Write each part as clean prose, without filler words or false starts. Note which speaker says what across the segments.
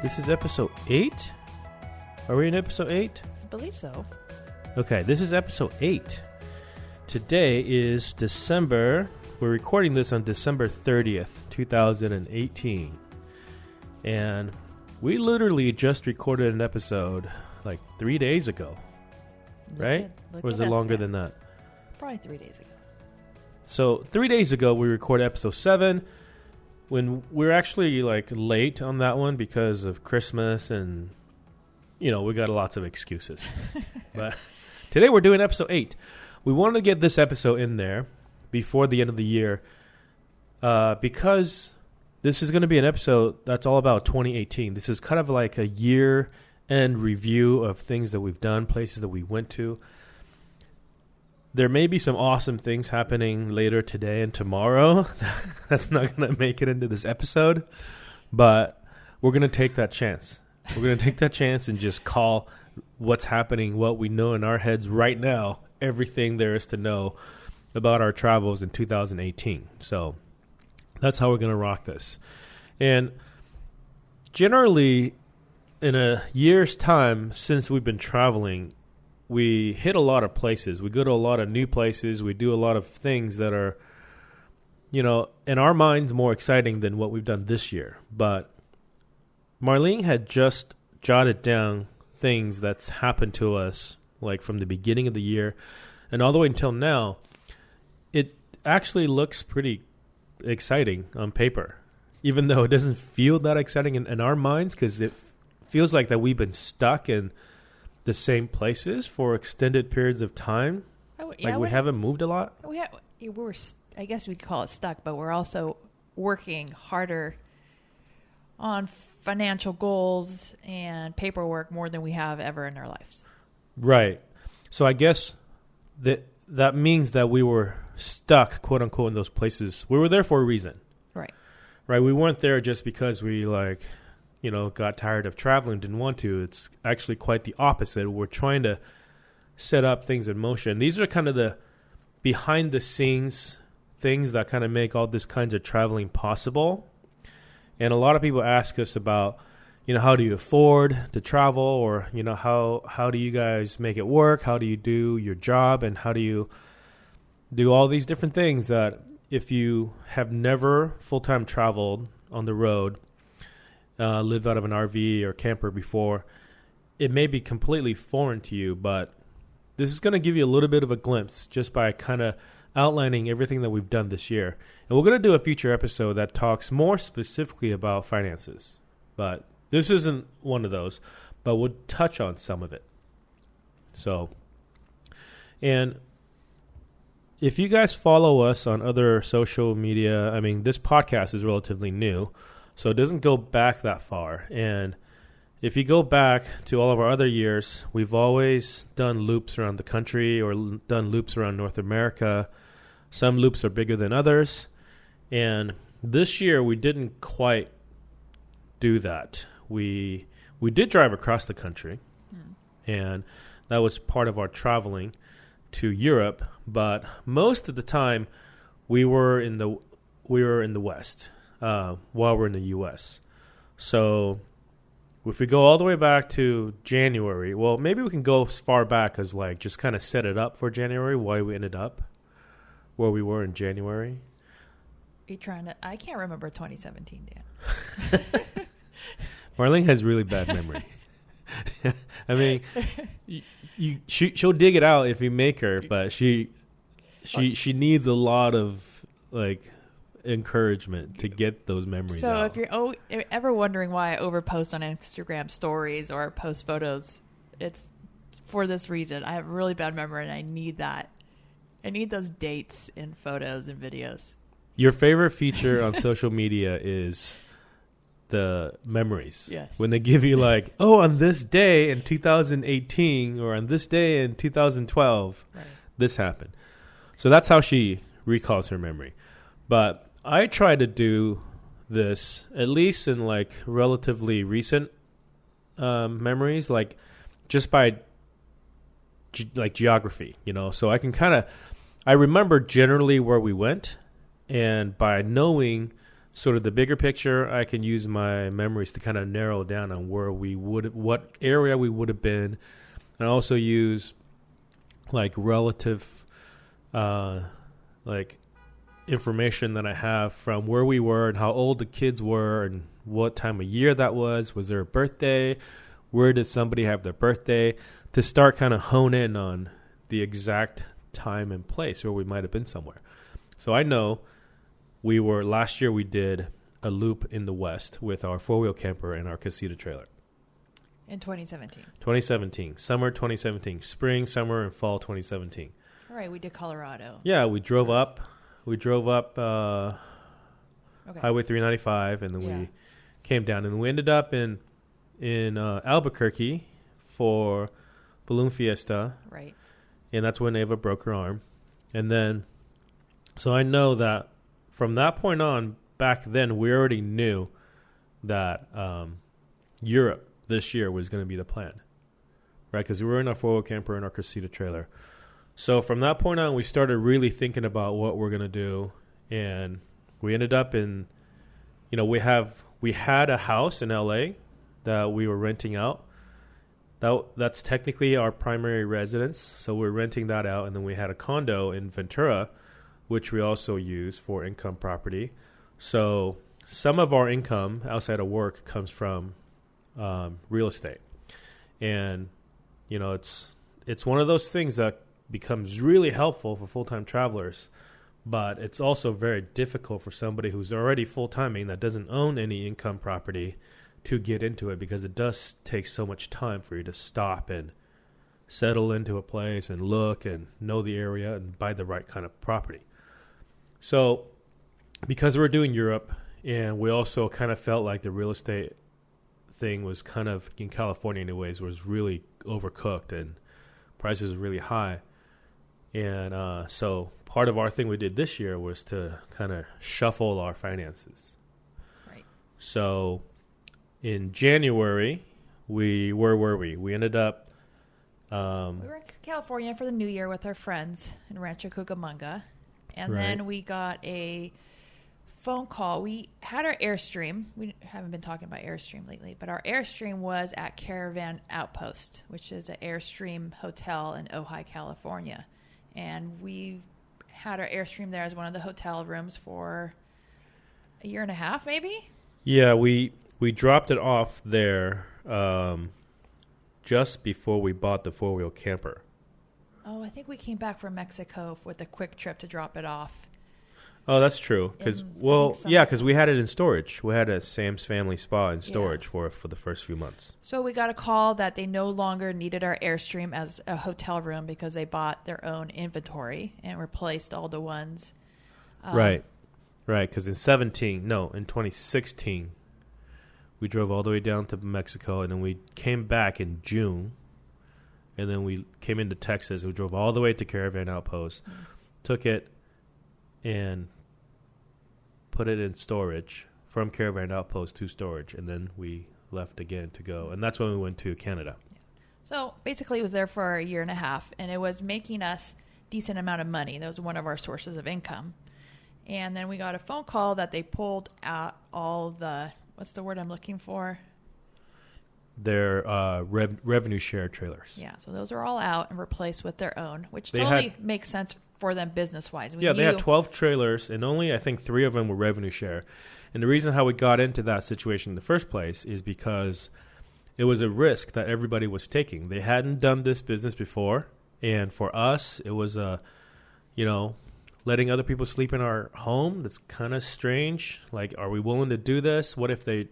Speaker 1: This is episode 8? Are we in episode 8?
Speaker 2: I believe so.
Speaker 1: Okay, this is episode 8. Today is December. We're recording this on December 30th, 2018. And we literally just recorded an episode like 3 days ago. Right? Or was it longer than that?
Speaker 2: Probably 3 days ago.
Speaker 1: So 3 days ago, we recorded episode 7. When we're actually like late on that one because of Christmas and, you know, we got lots of excuses. But today we're doing episode 8. We wanted to get this episode in there before the end of the year because this is going to be an episode that's all about 2018. This is kind of like a year-end review of things that we've done, places that we went to. There may be some awesome things happening later today and tomorrow. That's not going to make it into this episode, but we're going to take that chance. We're going to take that chance and just call what's happening, what we know in our heads right now, everything there is to know about our travels in 2018. So that's how we're going to rock this. And generally, in a year's time since we've been traveling, we hit a lot of places. We go to a lot of new places. We do a lot of things that are, you know, in our minds more exciting than what we've done this year. But Marlene had just jotted down things that's happened to us, like from the beginning of the year and all the way until now. It actually looks pretty exciting on paper, even though it doesn't feel that exciting in our minds, because it feels like that we've been stuck in the same places for extended periods of time. We haven't moved a lot.
Speaker 2: We're, I guess we could call it stuck, but we're also working harder on financial goals and paperwork more than we have ever in our lives.
Speaker 1: Right. So I guess that means that we were stuck, quote unquote, in those places. We were there for a reason.
Speaker 2: Right.
Speaker 1: Right. We weren't there just because we got tired of traveling, didn't want to. It's actually quite the opposite. We're trying to set up things in motion. These are kind of the behind the scenes things that kind of make all this kinds of traveling possible. And a lot of people ask us about, how do you afford to travel, or, how do you guys make it work? How do you do your job? And how do you do all these different things that if you have never full-time traveled on the road, lived out of an RV or camper before, it may be completely foreign to you, but this is going to give you a little bit of a glimpse just by kind of outlining everything that we've done this year. And we're going to do a future episode that talks more specifically about finances, but this isn't one of those, but we'll touch on some of it. So, and if you guys follow us on other social media, this podcast is relatively new, so it doesn't go back that far. And if you go back to all of our other years, we've always done loops around the country or done loops around North America. Some loops are bigger than others. And this year we didn't quite do that. We did drive across the country, and that was part of our traveling to Europe. But most of the time we were in the West. While we're in the U.S. So if we go all the way back to January, well, maybe we can go as far back as just kind of set it up for January, why we ended up where we were in January.
Speaker 2: I can't remember 2017, Dan.
Speaker 1: Marlene has really bad memory. She'll dig it out if you make her, but she needs a lot of encouragement to get those memories out.
Speaker 2: So if you're ever wondering why I overpost on Instagram stories or post photos, it's for this reason. I have really bad memory, and I need that. I need those dates in photos and videos.
Speaker 1: Your favorite feature on social media is the memories.
Speaker 2: Yes.
Speaker 1: When they give you on this day in 2018 or on this day in 2012, right, this happened. So that's how she recalls her memory. But I try to do this at least in relatively recent memories, just by geography, so I can I remember generally where we went, and by knowing sort of the bigger picture, I can use my memories to kind of narrow down on what area we would have been. And I also use like relative, like information that I have from where we were and how old the kids were and what time of year that was. Was there a birthday? Where did somebody have their birthday? To start kind of hone in on the exact time and place where we might have been somewhere. So I know last year we did a loop in the West with our 4-wheel camper and our casita trailer.
Speaker 2: In 2017.
Speaker 1: 2017. Summer 2017. Spring, summer, and fall 2017.
Speaker 2: All right, we did Colorado.
Speaker 1: Yeah, we drove up. We drove up
Speaker 2: Okay.
Speaker 1: Highway 395, and then we came down. And we ended up in Albuquerque for Balloon Fiesta.
Speaker 2: Right.
Speaker 1: And that's when Ava broke her arm. And then, so I know that from that point on, back then, we already knew that Europe this year was going to be the plan, right? Because we were in our 4-wheel camper and our casita trailer. So from that point on, we started really thinking about what we're going to do. And we ended up in, we had a house in LA that we were renting out. That's technically our primary residence. So we're renting that out. And then we had a condo in Ventura, which we also use for income property. So some of our income outside of work comes from real estate. And, it's one of those things that becomes really helpful for full-time travelers, but it's also very difficult for somebody who's already full-timing that doesn't own any income property to get into it, because it does take so much time for you to stop and settle into a place and look and know the area and buy the right kind of property. So because we're doing Europe, and we also kind of felt like the real estate thing was kind of, in California anyways, was really overcooked and prices were really high. And so part of our thing we did this year was to kind of shuffle our finances.
Speaker 2: Right.
Speaker 1: So in January, where were we? We ended up...
Speaker 2: we were in California for the New Year with our friends in Rancho Cucamonga. And then we got a phone call. We had our Airstream. We haven't been talking about Airstream lately, but our Airstream was at Caravan Outpost, which is an Airstream hotel in Ojai, California. And we had our Airstream there as one of the hotel rooms for a year and a half, maybe?
Speaker 1: Yeah, we dropped it off there just before we bought the 4-wheel camper.
Speaker 2: Oh, I think we came back from Mexico with a quick trip to drop it off.
Speaker 1: Oh, that's true. Because we had it in storage. We had a Sam's Family Spa in storage for the first few months.
Speaker 2: So we got a call that they no longer needed our Airstream as a hotel room because they bought their own inventory and replaced all the ones.
Speaker 1: Right. Because in 2016, we drove all the way down to Mexico, and then we came back in June, and then we came into Texas. We drove all the way to Caravan Outpost, took it, and put it in storage from Caravan Outpost to storage, and then we left again to go. And that's when we went to Canada.
Speaker 2: So basically it was there for a year and a half, and it was making us decent amount of money. That was one of our sources of income. And then we got a phone call that they pulled out all the, what's the word I'm looking for?
Speaker 1: Their revenue share trailers.
Speaker 2: Yeah, so those are all out and replaced with their own, which totally makes sense for them business-wise.
Speaker 1: They had 12 trailers, and only, I think, 3 of them were revenue share. And the reason how we got into that situation in the first place is because it was a risk that everybody was taking. They hadn't done this business before, and for us, it was letting other people sleep in our home. That's kind of strange. Like, are we willing to do this? What if they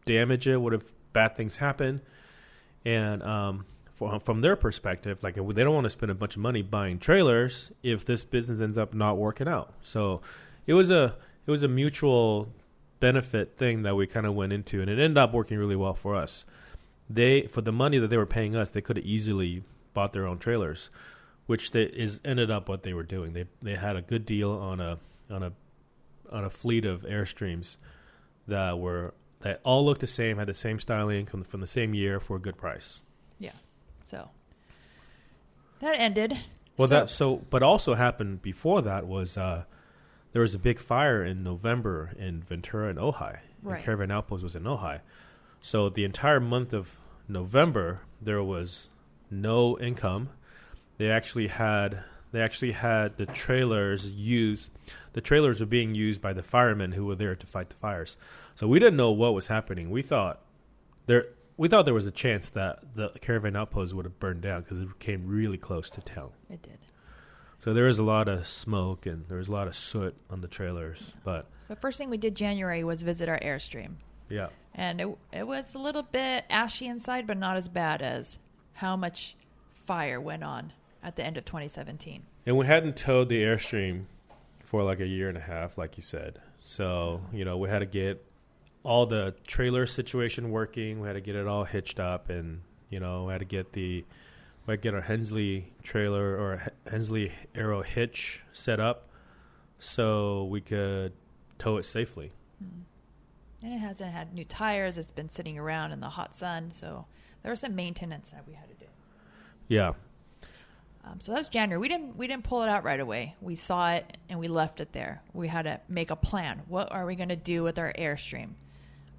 Speaker 1: damage it? What if bad things happen? And from their perspective, like, they don't want to spend a bunch of money buying trailers if this business ends up not working out. So it was a mutual benefit thing that we kind of went into, and it ended up working really well for us. For the money that they were paying us, they could have easily bought their own trailers, which ended up what they were doing. They had a good deal on a fleet of Airstreams that all looked the same, had the same styling from the same year for a good price.
Speaker 2: Yeah. So that ended.
Speaker 1: Well, but also happened before that was there was a big fire in November in Ventura and Ojai.
Speaker 2: Right.
Speaker 1: And Caravan Outpost was in Ojai. So the entire month of November, there was no income. They actually had the trailers used. The trailers were being used by the firemen who were there to fight the fires. So we didn't know what was happening. We thought there was a chance that the Caravan Outpost would have burned down because it came really close to town.
Speaker 2: It did.
Speaker 1: So there was a lot of smoke and there was a lot of soot on the trailers. But
Speaker 2: So first thing we did January was visit our Airstream.
Speaker 1: yeah.
Speaker 2: And it was a little bit ashy inside, but not as bad as how much fire went on at the end of 2017.
Speaker 1: And we hadn't towed the Airstream for like a year and a half, like you said. So, we had to get all the trailer situation working. We had to get it all hitched up, and, we had to get our Hensley trailer or Hensley Arrow hitch set up so we could tow it safely.
Speaker 2: And it hasn't had new tires. It's been sitting around in the hot sun. So there was some maintenance that we had to do.
Speaker 1: Yeah.
Speaker 2: So that's January. We didn't pull it out right away. We saw it and we left it there. We had to make a plan. What are we going to do with our Airstream?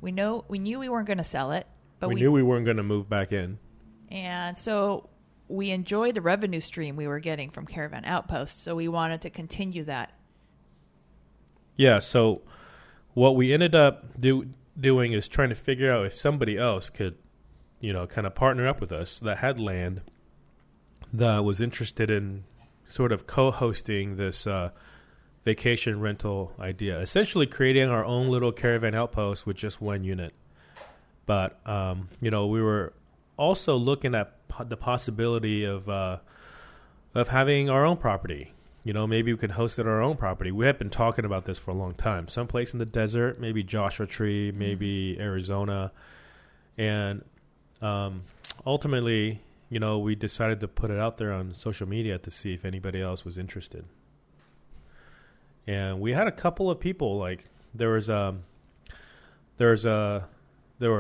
Speaker 2: We knew we weren't going to sell it, but
Speaker 1: we knew we weren't going to move back in.
Speaker 2: And so we enjoyed the revenue stream we were getting from Caravan Outpost. So we wanted to continue that.
Speaker 1: Yeah. So what we ended up doing is trying to figure out if somebody else could, kind of partner up with us that had land that was interested in sort of co-hosting this vacation rental idea, essentially creating our own little Caravan Outpost with just one unit. But, we were also looking at the possibility of having our own property. Maybe we could host it at our own property. We had been talking about this for a long time. Someplace in the desert, maybe Joshua Tree, maybe Arizona. And ultimately, we decided to put it out there on social media to see if anybody else was interested. And we had a couple of people. Like there were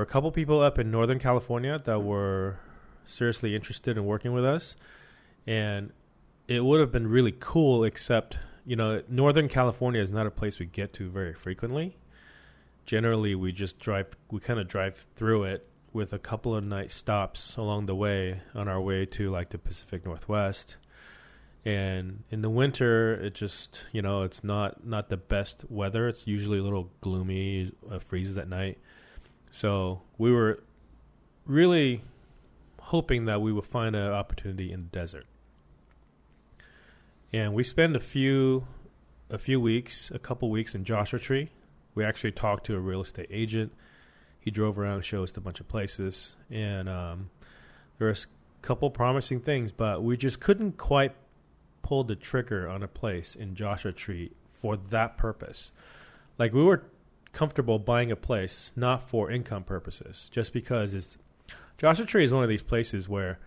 Speaker 1: a couple people up in Northern California that were seriously interested in working with us, and it would have been really cool, except, Northern California is not a place we get to very frequently. Generally, we kind of drive through it with a couple of night stops along the way on our way to like the Pacific Northwest. And in the winter, it just, it's not the best weather. It's usually a little gloomy, freezes at night. So we were really hoping that we would find an opportunity in the desert. And we spent a couple weeks in Joshua Tree. We actually talked to a real estate agent. He drove around and showed us a bunch of places. And there was a couple promising things, but we just couldn't quite pull the trigger on a place in Joshua Tree for that purpose. Like, we were comfortable buying a place not for income purposes, just because Joshua Tree is one of these places where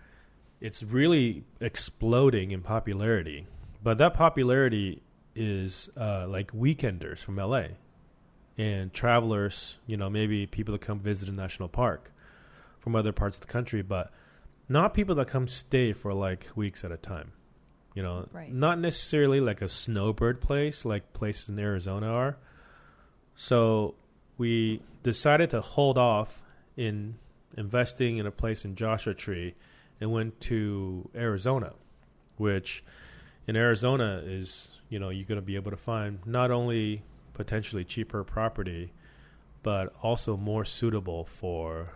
Speaker 1: it's really exploding in popularity. But that popularity is like weekenders from LA and travelers, maybe people that come visit a national park from other parts of the country, but not people that come stay for like weeks at a time.
Speaker 2: Right.
Speaker 1: Not necessarily like a snowbird place like places in Arizona are. So we decided to hold off in investing in a place in Joshua Tree and went to Arizona, which in Arizona is, you're going to be able to find not only potentially cheaper property, but also more suitable for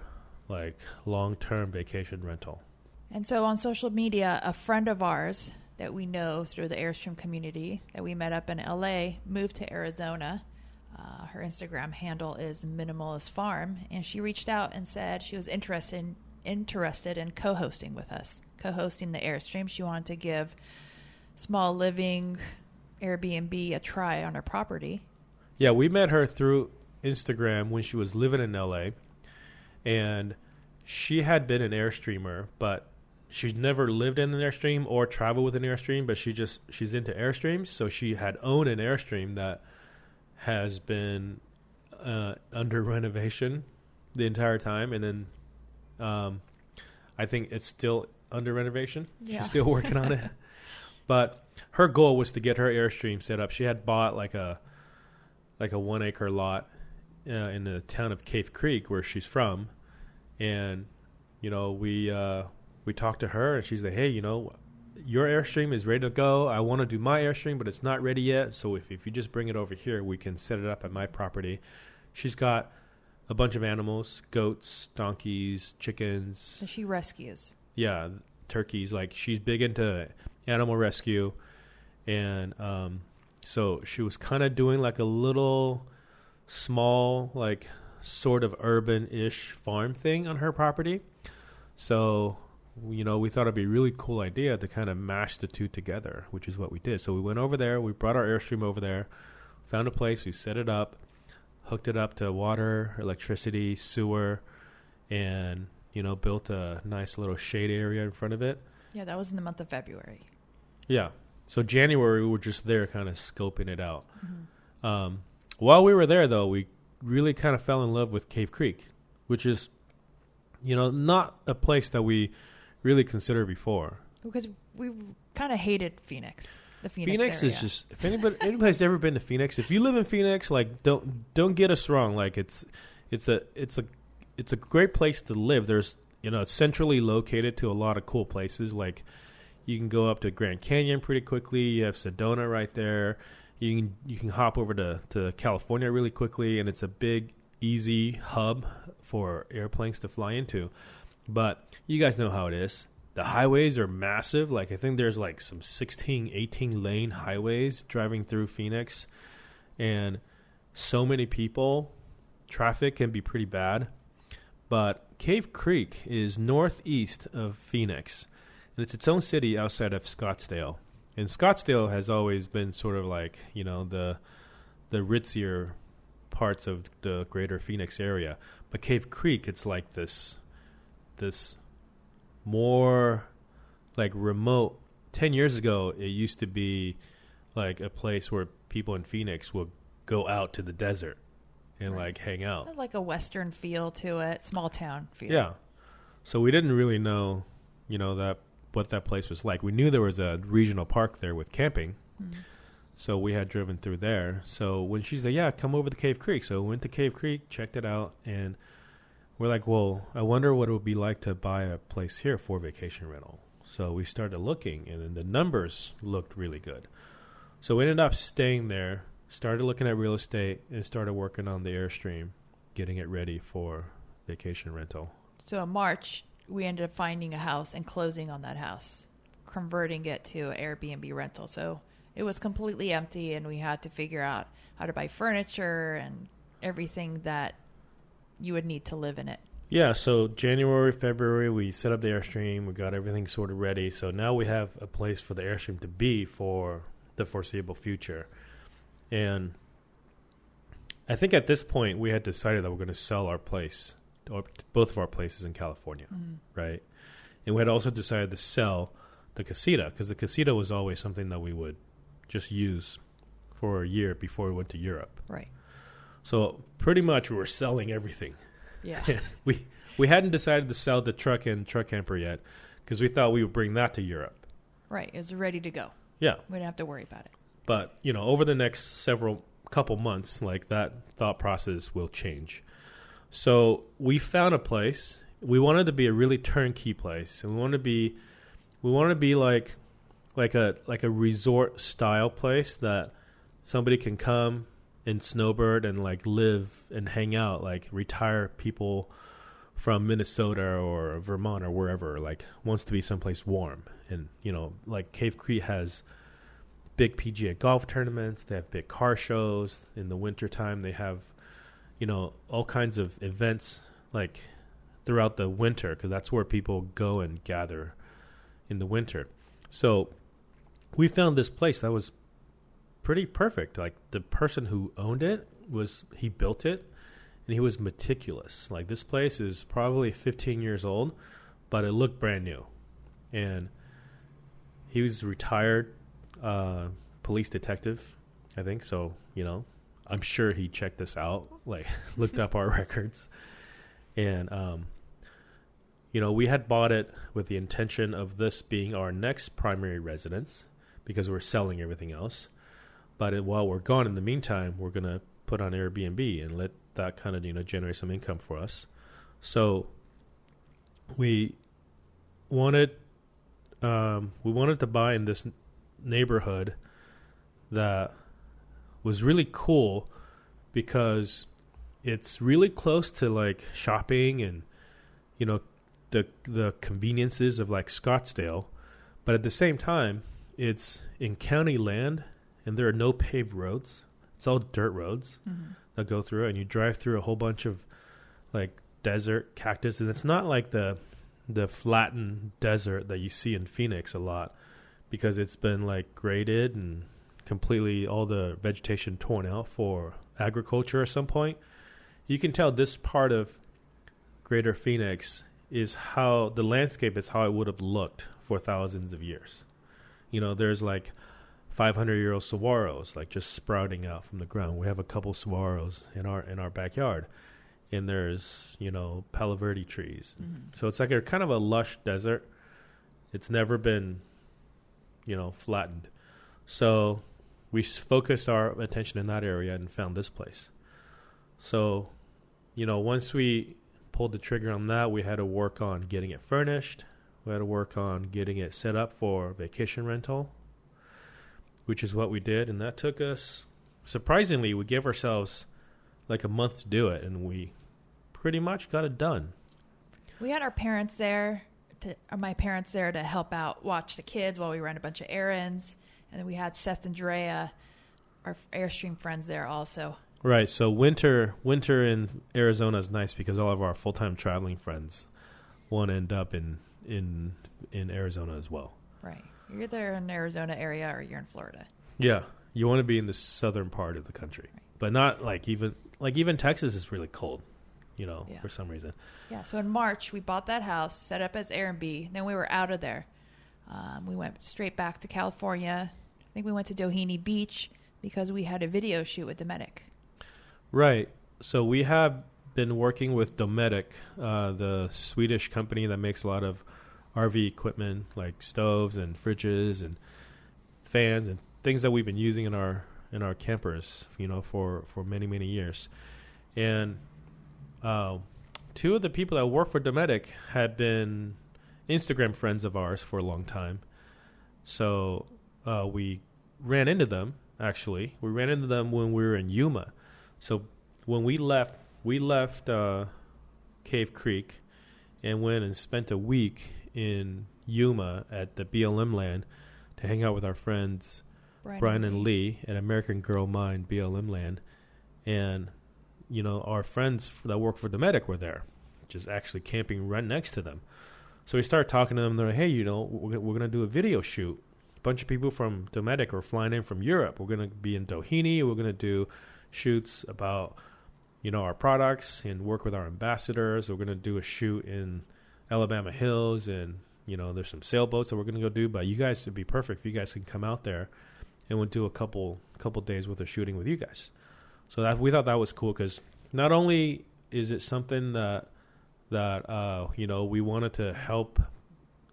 Speaker 1: like long-term vacation rental.
Speaker 2: And so on social media, a friend of ours that we know through the Airstream community that we met up in LA moved to Arizona. Her Instagram handle is Minimalist Farm, and she reached out and said she was interested in co-hosting with us, co-hosting the Airstream. She wanted to give small living Airbnb a try on her property.
Speaker 1: Yeah, we met her through Instagram when she was living in LA, and she had been an Airstreamer, but she's never lived in an Airstream or traveled with an Airstream, but she's into Airstreams, so she had owned an Airstream that has been under renovation the entire time, and then I think it's still under renovation.
Speaker 2: Yeah.
Speaker 1: She's still working on it. But her goal was to get her Airstream set up. She had bought like a 1 acre lot in the town of Cave Creek where she's from. And, we talked to her and she's like, hey, your Airstream is ready to go. I want to do my Airstream, but it's not ready yet. So if you just bring it over here, we can set it up at my property. She's got a bunch of animals, goats, donkeys, chickens.
Speaker 2: So she rescues.
Speaker 1: Yeah, turkeys. Like, she's big into animal rescue. And so she was kind of doing like a little small, like sort of urban-ish farm thing on her property. So, we thought it'd be a really cool idea to kind of mash the two together, which is what we did. So we went over there. We brought our Airstream over there, found a place. We set it up, hooked it up to water, electricity, sewer, and, built a nice little shade area in front of it.
Speaker 2: Yeah, that was in the month of February.
Speaker 1: Yeah. So January, we were just there kind of scoping it out. Mm-hmm. While we were there, though, we really kind of fell in love with Cave Creek, which is, not a place that we really considered before.
Speaker 2: Because we kind of hated Phoenix. The
Speaker 1: Phoenix
Speaker 2: area.
Speaker 1: Is just, if anybody's ever been to Phoenix, if you live in Phoenix, like don't get us wrong, like it's a great place to live. There's it's centrally located to a lot of cool places. Like you can go up to Grand Canyon pretty quickly. You have Sedona right there. You can hop over to California really quickly, and it's a big, easy hub for airplanes to fly into. But you guys know how it is. The highways are massive. Like I think there's like some 16, 18 lane highways driving through Phoenix, and so many people. Traffic can be pretty bad. But Cave Creek is northeast of Phoenix, and it's its own city outside of Scottsdale. And Scottsdale has always been sort of like, the ritzier parts of the greater Phoenix area. But Cave Creek, it's like this more like remote. 10 years ago, it used to be like a place where people in Phoenix would go out to the desert and like hang out.
Speaker 2: It has like a Western feel to it, small town feel.
Speaker 1: Yeah. So we didn't really know, what that place was like. We knew there was a regional park there with camping. Mm-hmm. So we had driven through there. So when she's like, yeah, come over to Cave Creek. So we went to Cave Creek, checked it out, and we're like, well, I wonder what it would be like to buy a place here for vacation rental. So we started looking, and then the numbers looked really good. So we ended up staying there, started looking at real estate, and started working on the Airstream, getting it ready for vacation rental.
Speaker 2: So in March, we ended up finding a house and closing on that house, converting it to Airbnb rental. So it was completely empty, and we had to figure out how to buy furniture and everything that you would need to live in it.
Speaker 1: Yeah, so January, February, we set up the Airstream. We got everything sort of ready. So now we have a place for the Airstream to be for the foreseeable future. And I think at this point, we had decided that we're going to sell our place, or both of our places in California, right? And we had also decided to sell the casita, because the casita was always something that we would just use for a year before we went to Europe.
Speaker 2: Right.
Speaker 1: So pretty much we were selling everything.
Speaker 2: Yeah.
Speaker 1: we hadn't decided to sell the truck and truck camper yet, because we thought we would bring that to Europe.
Speaker 2: Right. It was ready to go.
Speaker 1: Yeah.
Speaker 2: We didn't have to worry about it.
Speaker 1: But, over the next couple months, like that thought process will change. So we found a place. We wanted to be a really turnkey place, and we want to be like a resort style place that somebody can come and snowbird and like live and hang out, like retired people from Minnesota or Vermont or wherever, like wants to be someplace warm. And, like Cave Creek has big PGA golf tournaments. They have big car shows. In the wintertime, they have, all kinds of events like throughout the winter, because that's where people go and gather in the winter. So we found this place that was pretty perfect. Like the person who owned it he built it, and he was meticulous. Like this place is probably 15 years old, but it looked brand new. And he was retired police detective, I think. So, I'm sure he checked this out, like looked up our records. And, we had bought it with the intention of this being our next primary residence, because we're selling everything else. But while we're gone, in the meantime, we're going to put on Airbnb and let that kind of, generate some income for us. So we wanted to buy in this neighborhood that was really cool because it's really close to like shopping and the conveniences of like Scottsdale, but at the same time it's in county land and there are no paved roads. It's all dirt roads that go through it, and you drive through a whole bunch of like desert cactus, and it's not like the flattened desert that you see in Phoenix a lot, because it's been like graded and completely all the vegetation torn out for agriculture at some point. You can tell this part of Greater Phoenix is how the landscape is how it would have looked for thousands of years. There's like 500-year-old saguaros like just sprouting out from the ground. We have a couple saguaros in our backyard, and there's Palo Verde trees. So it's like a kind of a lush desert. It's never been flattened. So we focused our attention in that area and found this place. So once we pulled the trigger on that, we had to work on getting it furnished. We had to work on getting it set up for vacation rental, which is what we did. And that took us, surprisingly, we gave ourselves like a month to do it, and we pretty much got it done.
Speaker 2: We had our parents there, my parents there to help out, watch the kids while we ran a bunch of errands. And then we had Seth and Drea, our Airstream friends, there also. Right.
Speaker 1: So winter in Arizona is nice because all of our full-time traveling friends want to end up in Arizona as well.
Speaker 2: Right. You're either in the Arizona area or you're in Florida.
Speaker 1: Yeah. You want to be in the southern part of the country. Right. But not even Texas is really cold, for some reason.
Speaker 2: Yeah. So in March, we bought that house, set up as Airbnb. Then we were out of there. We went straight back to California. I think we went to Doheny Beach because we had a video shoot with Dometic.
Speaker 1: Right. So we have been working with Dometic, the Swedish company that makes a lot of RV equipment like stoves and fridges and fans and things that we've been using in our campers, for many, many years. And two of the people that work for Dometic had been Instagram friends of ours for a long time. So we ran into them, actually. We ran into them when we were in Yuma. So when we left Cave Creek and went and spent a week in Yuma at the BLM land to hang out with our friends Brian and Lee at American Girl Mine BLM land. And, our friends that work for Dometic were there, just actually camping right next to them. So we started talking to them. They're like, hey, we're going to do a video shoot. A bunch of people from Dometic are flying in from Europe. We're going to be in Doheny. We're going to do shoots about, our products and work with our ambassadors. We're going to do a shoot in Alabama Hills, and, there's some sailboats that we're going to go do. But you guys would be perfect if you guys can come out there, and we'll do a couple days worth of shooting with you guys. So we thought that was cool because not only is it something that we wanted to help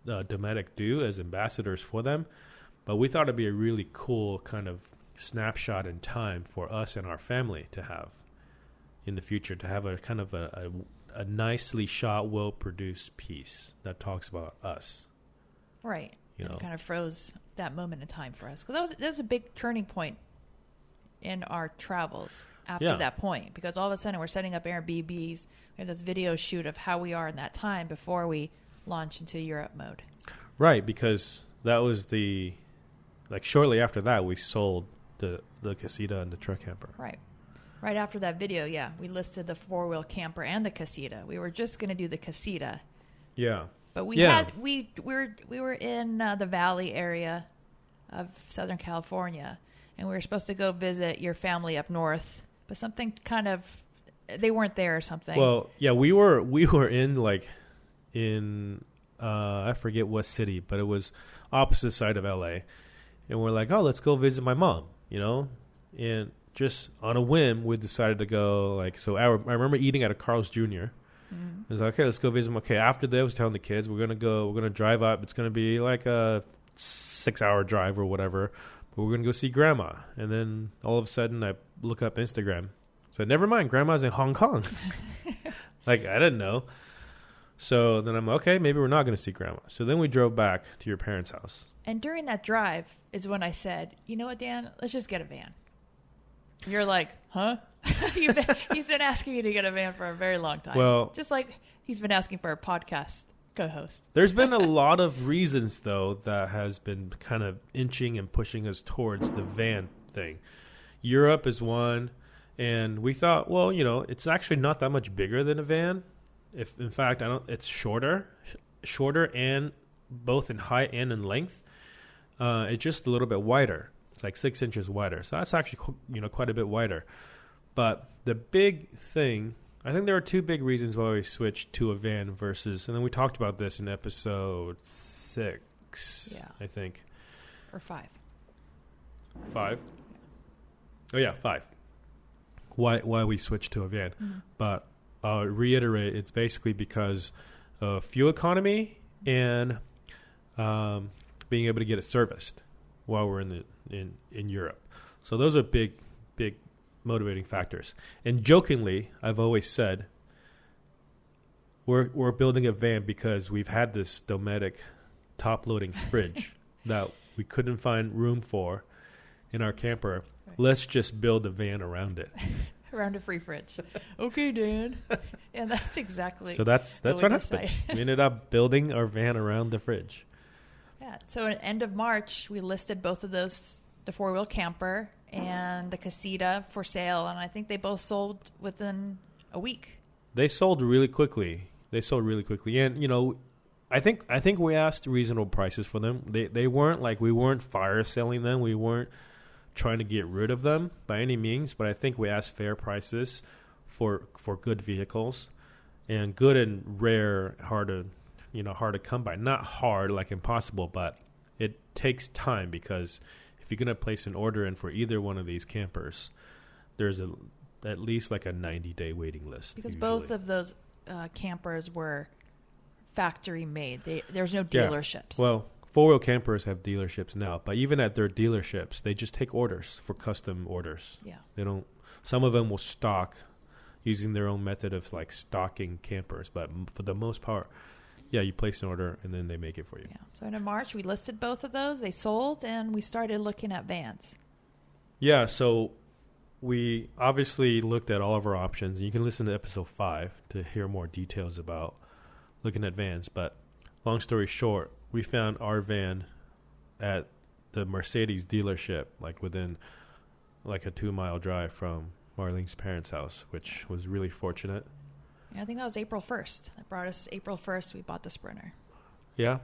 Speaker 1: Dometic do as ambassadors for them, but we thought it'd be a really cool kind of snapshot in time for us and our family to have in the future, to have a kind of a nicely shot, well-produced piece that talks about us.
Speaker 2: Right. It kind of froze that moment in time for us. Because that was a big turning point in our travels after that point. Because all of a sudden we're setting up Airbnbs. We have this video shoot of how we are in that time before we launch into Europe mode. Right.
Speaker 1: Because that was shortly after that we sold the casita and the truck camper.
Speaker 2: Right. Right after that video, we listed the 4-wheel camper and the casita. We were just going to do the casita.
Speaker 1: Yeah.
Speaker 2: But we were in the valley area of Southern California, and we were supposed to go visit your family up north, but something they weren't there or something.
Speaker 1: Well, yeah, we were in I forget what city, but it was opposite side of LA, and we're like, oh, let's go visit my mom, and just on a whim, we decided to go. I remember eating at a Carl's Jr. I was like, okay, let's go visit him. Okay, after that, I was telling the kids, we're going to drive up. It's going to be like a 6-hour drive or whatever. But we're going to go see grandma. And then all of a sudden I look up Instagram. So never mind, grandma's in Hong Kong. Like, I didn't know. So then I'm okay, maybe we're not going to see grandma. So then we drove back to your parents' house.
Speaker 2: And during that drive is when I said, you know what, Dan, let's just get a van. You're like, huh? He's been asking me to get a van for a very long time.
Speaker 1: Well,
Speaker 2: just like he's been asking for a podcast co-host.
Speaker 1: There's been a lot of reasons, though, that has been kind of inching and pushing us towards the van thing. Europe is one, and we thought, well, you know, it's actually not that much bigger than a van. If in fact, it's shorter, and both in height and in length. It's just a little bit wider. It's like 6 inches wider, so that's actually quite a bit wider. But the big thing, I think there are two big reasons why we switched to a van versus, and then we talked about this in episode 6, I think,
Speaker 2: or 5.
Speaker 1: 5. Oh yeah, 5. Why we switched to a van, but I'll reiterate, it's basically because of fuel economy and being able to get it serviced while we're in Europe. So those are big motivating factors. And jokingly, I've always said we're building a van because we've had this Dometic top-loading fridge that we couldn't find room for in our camper. Right. Let's just build a van around it.
Speaker 2: Around a free fridge. Okay, Dan. And that's exactly.
Speaker 1: So that's what happened. We ended up building our van around the fridge.
Speaker 2: Yeah. So at the end of March, we listed both of those, the 4-wheel camper and the Casita, for sale, and I think they both sold within a week.
Speaker 1: They sold really quickly. And you know, I think we asked reasonable prices for them. They weren't like, we weren't fire selling them. We weren't trying to get rid of them by any means, but I think we asked fair prices for good vehicles, and good and rare, hard to come by. Not hard like impossible, but it takes time, because if you're going to place an order in for either one of these campers, there's at least like a 90-day waiting list.
Speaker 2: Because
Speaker 1: usually.
Speaker 2: Both of those campers were factory made. There's no dealerships.
Speaker 1: Yeah. Well, 4-wheel campers have dealerships now, but even at their dealerships, they just take orders for custom orders.
Speaker 2: Yeah.
Speaker 1: They don't. Some of them will stock using their own method of like stocking campers, but for the most part, yeah, you place an order and then they make it for you.
Speaker 2: Yeah. So in March, we listed both of those. They sold, and we started looking at vans.
Speaker 1: Yeah, so we obviously looked at all of our options. You can listen to episode 5 to hear more details about looking at vans. But long story short, we found our van at the Mercedes dealership, like within like a 2-mile drive from Marlene's parents' house, which was really fortunate.
Speaker 2: Yeah, I think that was April 1st. That brought us April 1st. We bought the Sprinter.
Speaker 1: Yeah,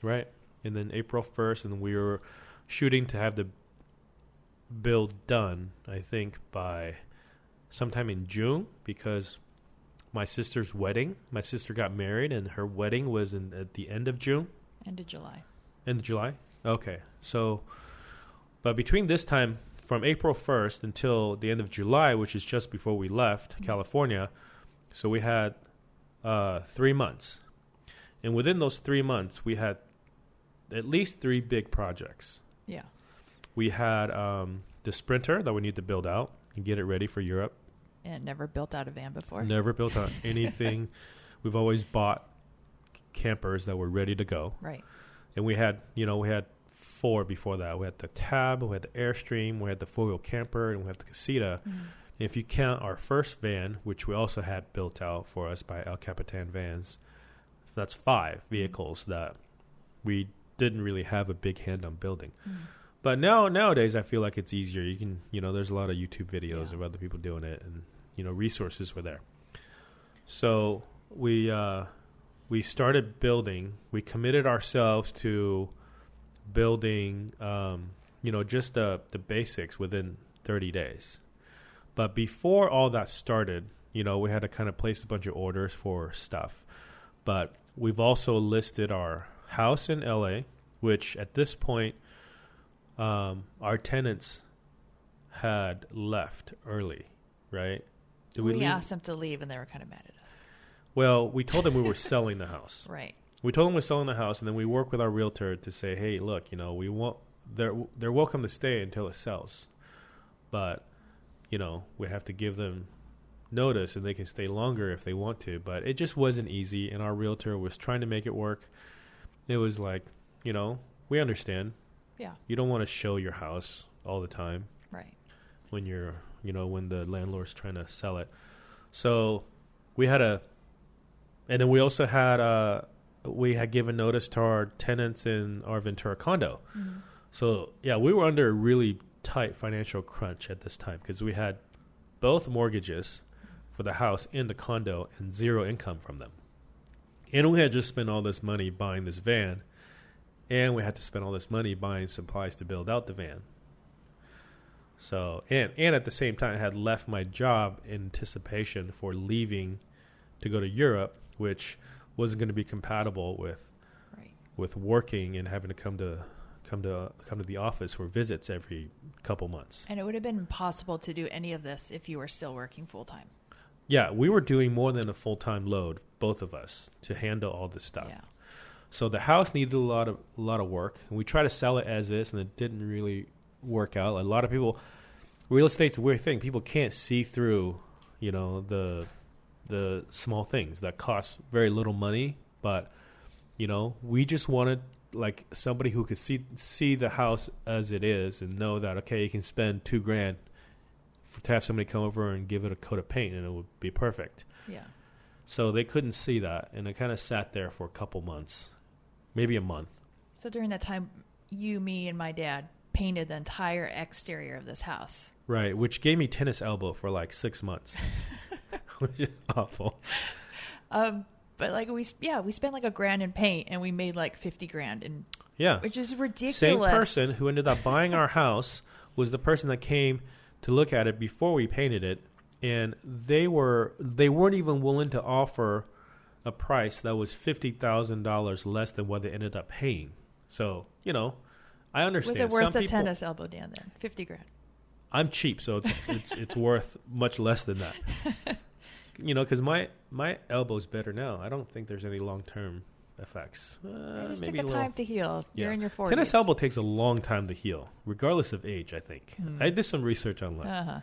Speaker 1: right. And then April 1st, and we were shooting to have the build done, I think, by sometime in June, because my sister's wedding, my sister got married, and her wedding was at the end of June.
Speaker 2: End of July.
Speaker 1: End of July? Okay. So, but between this time, from April 1st until the end of July, which is just before we left California, so we had 3 months. And within those 3 months, we had at least 3 big projects.
Speaker 2: Yeah.
Speaker 1: We had the Sprinter that we need to build out and get it ready for Europe.
Speaker 2: And never built out a van before.
Speaker 1: Never built out anything. We've always bought campers that were ready to go.
Speaker 2: Right.
Speaker 1: And we had 4 before that. We had the Tab, we had the Airstream, we had the 4-wheel camper, and we had the Casita. Mm-hmm. If you count our first van, which we also had built out for us by El Capitan Vans, that's 5 vehicles that we didn't really have a big hand on building. But nowadays, I feel like it's easier. You can, there's a lot of YouTube videos of other people doing it, and resources were there. So we started building. We committed ourselves to building, just the basics within 30 days. But before all that started, we had to kind of place a bunch of orders for stuff. But we've also listed our house in LA, which at this point, our tenants had left early, right?
Speaker 2: We asked them to leave, and they were kind of mad at us.
Speaker 1: Well, we told them we were selling the house.
Speaker 2: Right.
Speaker 1: we told them we're selling the house, and then we work with our realtor to say, hey, look, we want they're welcome to stay until it sells, but we have to give them notice, and they can stay longer if they want to. But it just wasn't easy, and our realtor was trying to make it work. It was like, we understand.
Speaker 2: Yeah.
Speaker 1: You don't want to show your house all the time.
Speaker 2: Right.
Speaker 1: When you're, when the landlord's trying to sell it. So we had and then we also had, we had given notice to our tenants in our Ventura condo. Mm-hmm. So, yeah, we were under a really tight financial crunch at this time because we had both mortgages for the house and the condo and zero income from them. And we had just spent all this money buying this van, and we had to spend all this money buying supplies to build out the van. So, and at the same time, I had left my job in anticipation for leaving to go to Europe, which wasn't going to be compatible with working and having to come to the office for visits every couple months.
Speaker 2: And it would have been impossible to do any of this if you were still working full time.
Speaker 1: Yeah, we were doing more than a full-time load, both of us, to handle all this stuff.
Speaker 2: Yeah.
Speaker 1: So the house needed a lot of work, and we tried to sell it as is, and it didn't really work out. A lot of people, real estate's a weird thing. People can't see through, the small things that cost very little money, but we just wanted like somebody who could see the house as it is and know that, okay, you can spend $2,000 to have somebody come over and give it a coat of paint and it would be perfect.
Speaker 2: Yeah.
Speaker 1: So they couldn't see that, and it kind of sat there for a couple months, maybe a month.
Speaker 2: So during that time, you, me, and my dad painted the entire exterior of this house.
Speaker 1: Right, which gave me tennis elbow for like 6 months, which is awful.
Speaker 2: But like we spent like $1,000 in paint, and we made like $50,000, and which is ridiculous.
Speaker 1: Same person who ended up buying our house was the person that came to look at it before we painted it, and they weren't even willing to offer a price that was $50,000 less than what they ended up paying. So I understand.
Speaker 2: Was it worth the tennis elbow, Dan? Then $50,000.
Speaker 1: I'm cheap, so it's worth much less than that. Because my elbow's better now. I don't think there's any long-term effects.
Speaker 2: It just took a time to heal.
Speaker 1: Yeah.
Speaker 2: You're in your 40s.
Speaker 1: Tennis elbow takes a long time to heal, regardless of age, I think. I did some research on that.
Speaker 2: Uh-huh.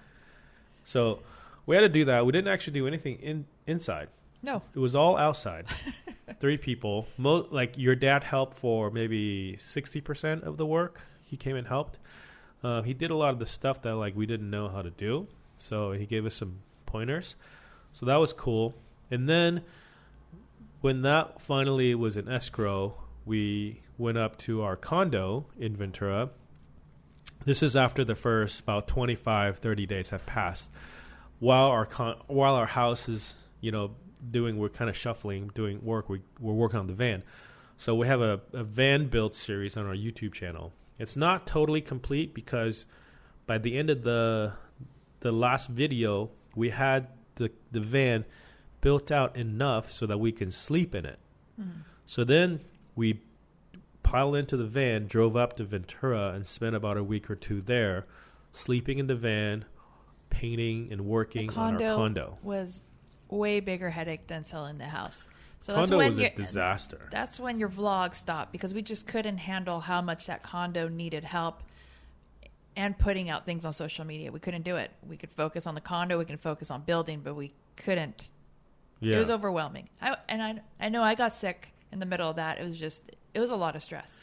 Speaker 1: So we had to do that. We didn't actually do anything inside.
Speaker 2: No.
Speaker 1: It was all outside. 3 people. Like your dad helped for maybe 60% of the work. He came and helped. He did a lot of the stuff that like we didn't know how to do. So he gave us some pointers. So that was cool. And then when that finally was in escrow, we went up to our condo in Ventura. This is after the first about 25, 30 days have passed. While our house is, we're kind of shuffling, doing work, we're working on the van. So we have a van build series on our YouTube channel. It's not totally complete because by the end of the last video, we had the van built out enough so that we can sleep in it. Mm-hmm. So then we piled into the van, drove up to Ventura, and spent about a week or 2 there, sleeping in the van, painting and working on our condo.
Speaker 2: Was way bigger headache than selling the house. So
Speaker 1: condo was a disaster.
Speaker 2: That's when your vlog stopped because we just couldn't handle how much that condo needed help and putting out things on social media. We couldn't do it. We could focus on the condo, we could focus on building, but we couldn't. Yeah. It was overwhelming. I know I got sick in the middle of that. It was a lot of stress.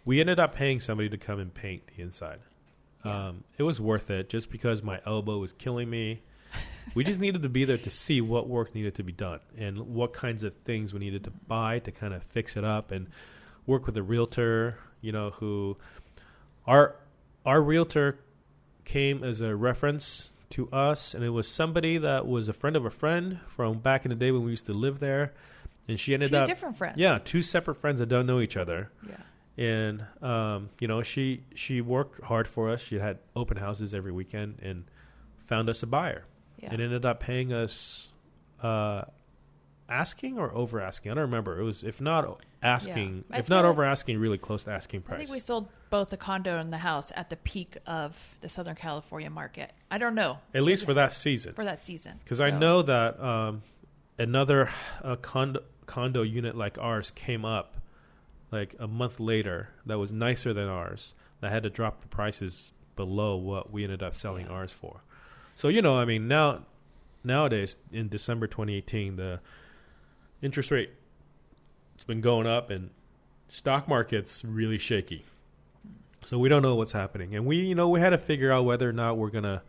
Speaker 1: We ended up paying somebody to come and paint the inside. Yeah. It was worth it just because my elbow was killing me. We just needed to be there to see what work needed to be done and what kinds of things we needed to buy to kind of fix it up, and work with a realtor, who our realtor came as a reference to us, and it was somebody that was a friend of a friend from back in the day when we used to live there, and she ended up
Speaker 2: 2 different friends.
Speaker 1: Yeah, 2 separate friends that don't know each other.
Speaker 2: Yeah.
Speaker 1: And she worked hard for us. She had open houses every weekend and found us a buyer. Yeah. And ended up paying us asking or over asking. I don't remember. It was if not asking, if not over asking, really close to asking price.
Speaker 2: I think we sold both the condo and the house at the peak of the Southern California market. I don't know.
Speaker 1: At least for that season.
Speaker 2: For that season.
Speaker 1: Because I know that another condo unit like ours came up like a month later that was nicer than ours, that had to drop the prices below what we ended up selling ours for. So, you know, I mean, nowadays in December 2018, the interest rate, it's been going up and stock market's really shaky. So we don't know what's happening. And we had to figure out whether or not we're going to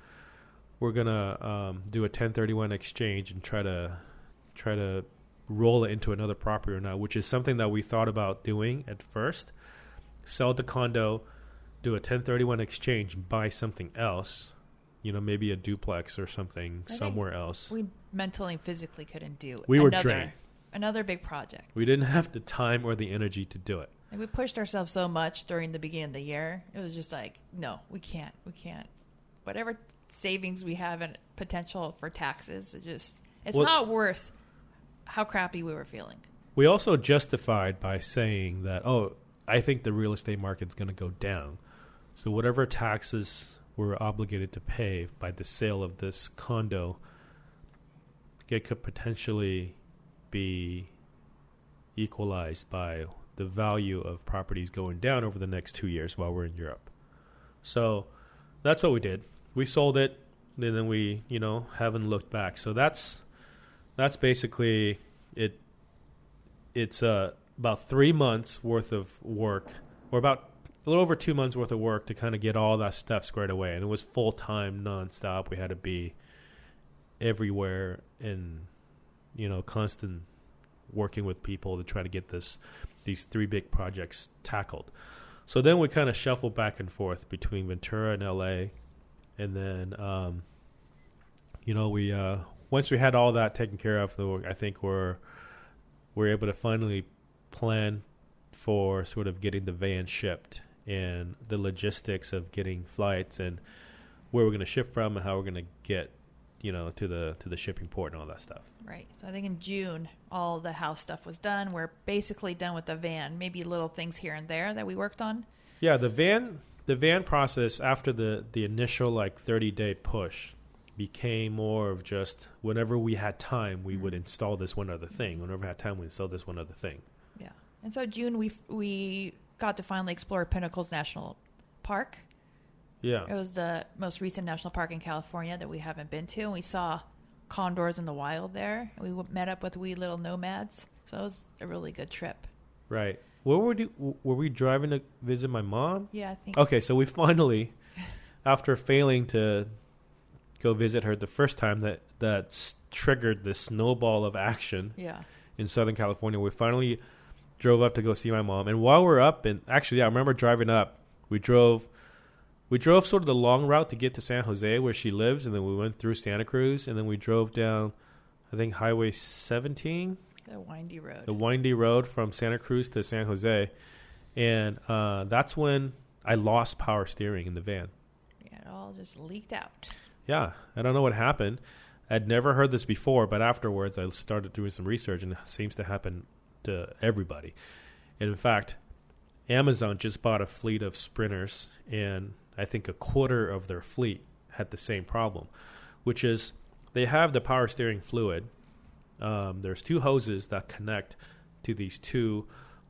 Speaker 1: do a 1031 exchange and try to roll it into another property or not, which is something that we thought about doing at first. Sell the condo, do a 1031 exchange, buy something else, you know, maybe a duplex or something somewhere else.
Speaker 2: We mentally and physically couldn't do
Speaker 1: we were drained.
Speaker 2: Another big project.
Speaker 1: We didn't have the time or the energy to do it.
Speaker 2: Like, we pushed ourselves so much during the beginning of the year. It was just like, no, we can't. Whatever savings we have and potential for taxes, it's not worth how crappy we were feeling.
Speaker 1: We also justified by saying that, I think the real estate market's going to go down. So whatever taxes we're obligated to pay by the sale of this condo, it could potentially be equalized by the value of properties going down over the next 2 years while we're in Europe. So that's what we did. We sold it, and then we, haven't looked back. So that's basically it. It's about 3 months worth of work, or about a little over 2 months worth of work to kind of get all that stuff squared away. And it was full-time, nonstop. We had to be everywhere and, constant working with people to try to get these 3 big projects tackled. So then we kind of shuffled back and forth between Ventura and LA. And then, we once we had all that taken care of, I think we're able to finally plan for sort of getting the van shipped and the logistics of getting flights and where we're going to ship from and how we're going to get, to the shipping port and all that stuff.
Speaker 2: Right. So I think in June, all the house stuff was done. We're basically done with the van. Maybe little things here and there that we worked on.
Speaker 1: Yeah, the van process after the initial 30-day push became more of just whenever we had time, we would install this one other thing. Whenever we had time, we install this one other thing.
Speaker 2: Yeah. And so June, we got to finally explore Pinnacles National Park.
Speaker 1: Yeah.
Speaker 2: It was the most recent national park in California that we haven't been to. And we saw condors in the wild there. We met up with wee little nomads. So it was a really good trip.
Speaker 1: Right. Were we driving to visit my mom?
Speaker 2: Yeah, I think.
Speaker 1: Okay, so we finally, after failing to go visit her the first time, that triggered this snowball of action.
Speaker 2: Yeah.
Speaker 1: In Southern California, we finally drove up to go see my mom. And while we're up, and actually, I remember driving up, we drove sort of the long route to get to San Jose where she lives, and then we went through Santa Cruz, and then we drove down, I think, Highway 17.
Speaker 2: The windy road.
Speaker 1: The windy road from Santa Cruz to San Jose. And that's when I lost power steering in the van.
Speaker 2: Yeah, it all just leaked out.
Speaker 1: Yeah, I don't know what happened. I'd never heard this before, but afterwards I started doing some research, and it seems to happen to everybody. And in fact, Amazon just bought a fleet of Sprinters, and I think a quarter of their fleet had the same problem, which is they have the power steering fluid. There's 2 hoses that connect to these 2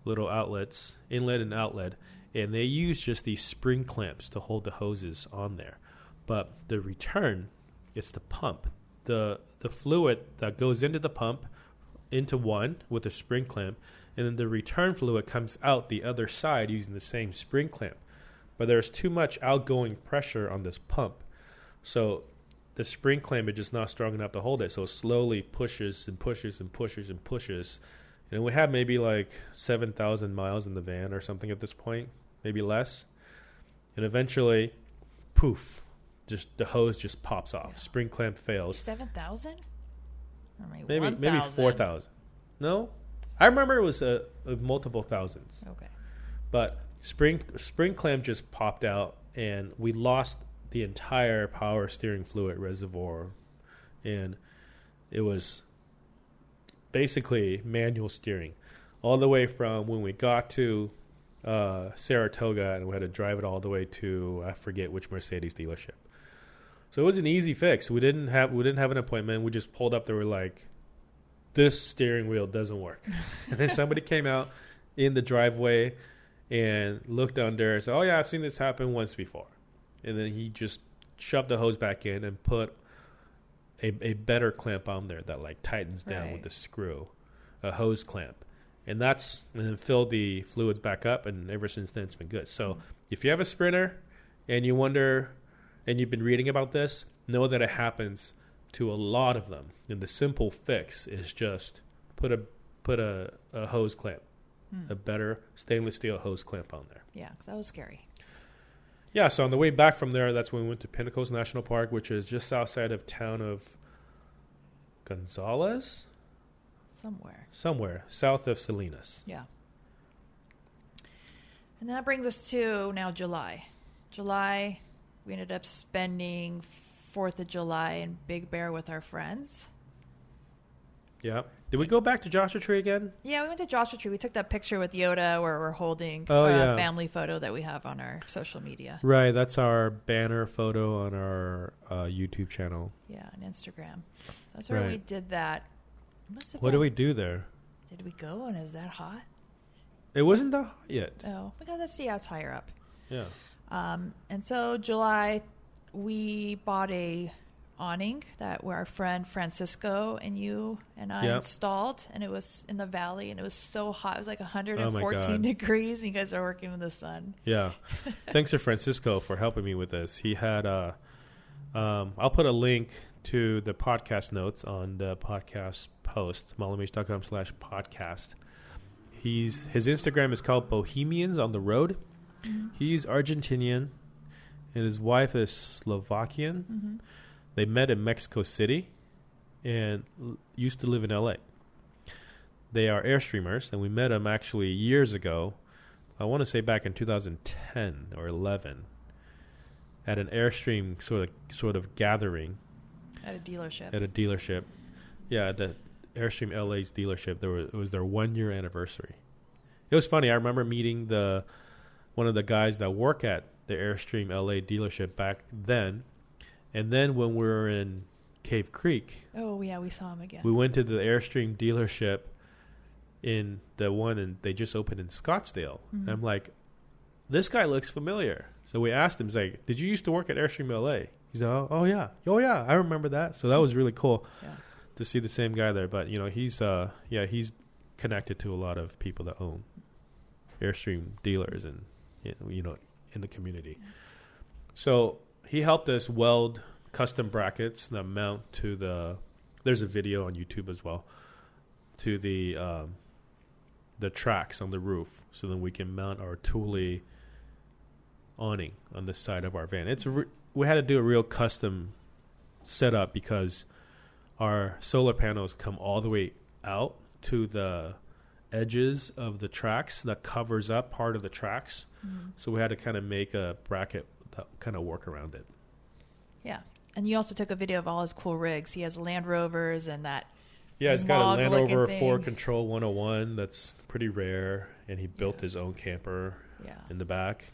Speaker 1: little outlets, inlet and outlet, and they use just these spring clamps to hold the hoses on there. But the return is the pump. The fluid that goes into the pump, into one with a spring clamp, and then the return fluid comes out the other side using the same spring clamp. But there's too much outgoing pressure on this pump. So the spring clamp is just not strong enough to hold it. So it slowly pushes and pushes and pushes and pushes. And we have maybe 7,000 miles in the van or something at this point, maybe less. And eventually, poof, just the hose just pops off. Yeah. Spring clamp fails.
Speaker 2: 7,000? Or
Speaker 1: maybe 4,000. No? I remember it was a multiple thousands.
Speaker 2: Okay.
Speaker 1: But spring clamp just popped out, and we lost the entire power steering fluid reservoir, and it was basically manual steering all the way from when we got to Saratoga, and we had to drive it all the way to, I forget which Mercedes dealership. So it was an easy fix. We didn't have an appointment. We just pulled up. There were this steering wheel doesn't work. And then somebody came out in the driveway and looked under and said, oh, yeah, I've seen this happen once before. And then he just shoved the hose back in and put a better clamp on there that like tightens down with the screw, a hose clamp. And then filled the fluids back up, and ever since then it's been good. So if you have a Sprinter and you wonder, and you've been reading about this, know that it happens to a lot of them. And the simple fix is just put a hose clamp, a better stainless steel hose clamp on there.
Speaker 2: Yeah, because that was scary.
Speaker 1: Yeah, so on the way back from there, that's when we went to Pinnacles National Park, which is just outside of town of Gonzales? Somewhere, south of Salinas.
Speaker 2: Yeah. And that brings us to now July. July, we ended up spending 4th of July in Big Bear with our friends.
Speaker 1: Yeah. Did we go back to Joshua Tree again?
Speaker 2: Yeah, we went to Joshua Tree. We took that picture with Yoda where we're holding a family photo that we have on our social media.
Speaker 1: Right. That's our banner photo on our YouTube channel.
Speaker 2: Yeah, on Instagram. That's where we did that.
Speaker 1: What did we do there?
Speaker 2: Did we go, and is that hot?
Speaker 1: It wasn't that hot yet.
Speaker 2: Oh, because let's see how it's higher up.
Speaker 1: Yeah.
Speaker 2: And so July, we bought a awning that where our friend Francisco and you and I installed, and it was in the valley, and it was so hot. It was like 114 degrees, and you guys are working in the sun.
Speaker 1: Yeah. Thanks to Francisco for helping me with this. He had I'll put a link to the podcast notes on the podcast post, malamish.com/podcast. His Instagram is called Bohemians on the Road. Mm-hmm. He's Argentinian, and his wife is Slovakian. Mm-hmm. They met in Mexico City and used to live in L.A. They are Airstreamers, and we met them actually years ago. I want to say back in 2010 or 11 at an Airstream sort of gathering.
Speaker 2: At a dealership.
Speaker 1: Yeah, at the Airstream LA's dealership. It was their 1-year anniversary. It was funny. I remember meeting one of the guys that work at the Airstream LA dealership back then. And then when we were in Cave Creek.
Speaker 2: Oh, yeah, we saw him again.
Speaker 1: We went to the Airstream dealership in the one, and they just opened in Scottsdale. Mm-hmm. And I'm like, this guy looks familiar. So we asked him, he's like, did you used to work at Airstream LA? He's like, oh yeah, I remember that. So that was really cool to see the same guy there. But, he's connected to a lot of people that own Airstream dealers and, in the community. Yeah. So he helped us weld custom brackets that mount to there's a video on YouTube as well, to the tracks on the roof, so then we can mount our Thule awning on the side of our van. We had to do a real custom setup because our solar panels come all the way out to the edges of the tracks that covers up part of the tracks. Mm-hmm. So we had to kind of make a bracket that kind of work around it.
Speaker 2: Yeah. And you also took a video of all his cool rigs. He has Land Rovers and that.
Speaker 1: Yeah, he's got a Land Rover Ford Control 101 that's pretty rare, and he built his own camper in the back.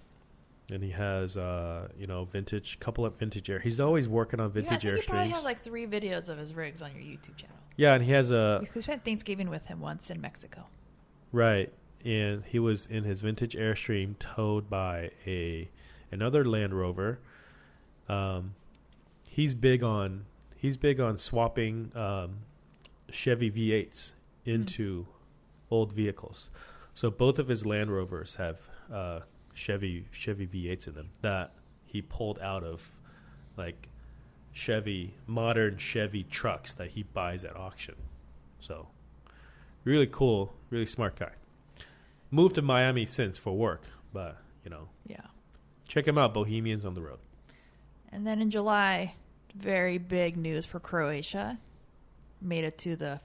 Speaker 1: And he has, couple of vintage air. He's always working on vintage Airstreams. You
Speaker 2: probably have like 3 videos of his rigs on your YouTube channel.
Speaker 1: Yeah, and he has
Speaker 2: we spent Thanksgiving with him once in Mexico.
Speaker 1: Right, and he was in his vintage Airstream towed by another Land Rover. He's big on swapping Chevy V8s into old vehicles. So both of his Land Rovers have Chevy V8s in them that he pulled out of like modern Chevy trucks that he buys at auction. So really cool, really smart guy. Moved to Miami since for work, but check him out, Bohemians on the Road.
Speaker 2: And then in July, very big news for Croatia. Made it to the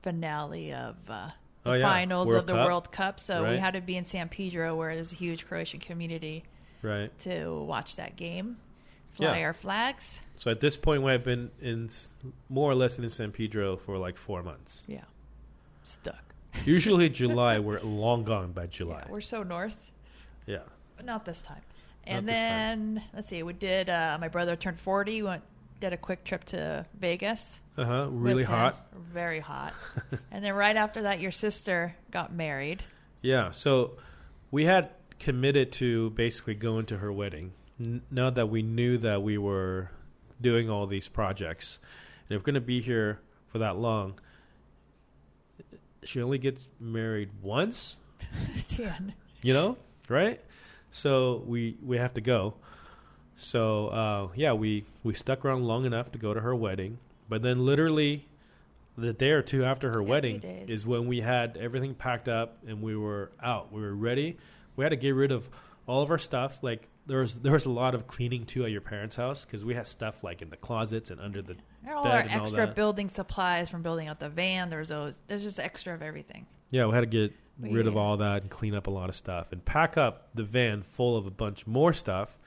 Speaker 2: finale of finals of the World Cup. So we had to be in San Pedro, where there's a huge Croatian community, to watch that game, fly our flags.
Speaker 1: So at this point, we have been more or less in San Pedro for like 4 months.
Speaker 2: Yeah, stuck.
Speaker 1: Usually July, we're long gone by July.
Speaker 2: Yeah, we're so north.
Speaker 1: Yeah.
Speaker 2: But not this time. And then, let's see, we did, my brother turned 40. We did a quick trip to Vegas.
Speaker 1: Really hot.
Speaker 2: Very hot. And then right after that, your sister got married.
Speaker 1: Yeah. So we had committed to basically going to her wedding. Now that we knew that we were doing all these projects, and if we're going to be here for that long, she only gets married once. You know, right? So we have to go. So we stuck around long enough to go to her wedding, but then literally the day or two after her wedding is when we had everything packed up and we were out. We were ready. We had to get rid of all of our stuff. Like there was a lot of cleaning too at your parents' house because we had stuff like in the closets and under the
Speaker 2: all
Speaker 1: bed
Speaker 2: our
Speaker 1: and
Speaker 2: extra
Speaker 1: all that.
Speaker 2: Building supplies from building out the van. There's just extra of everything.
Speaker 1: Yeah, we had to get rid of all that and clean up a lot of stuff and pack up the van full of a bunch more stuff.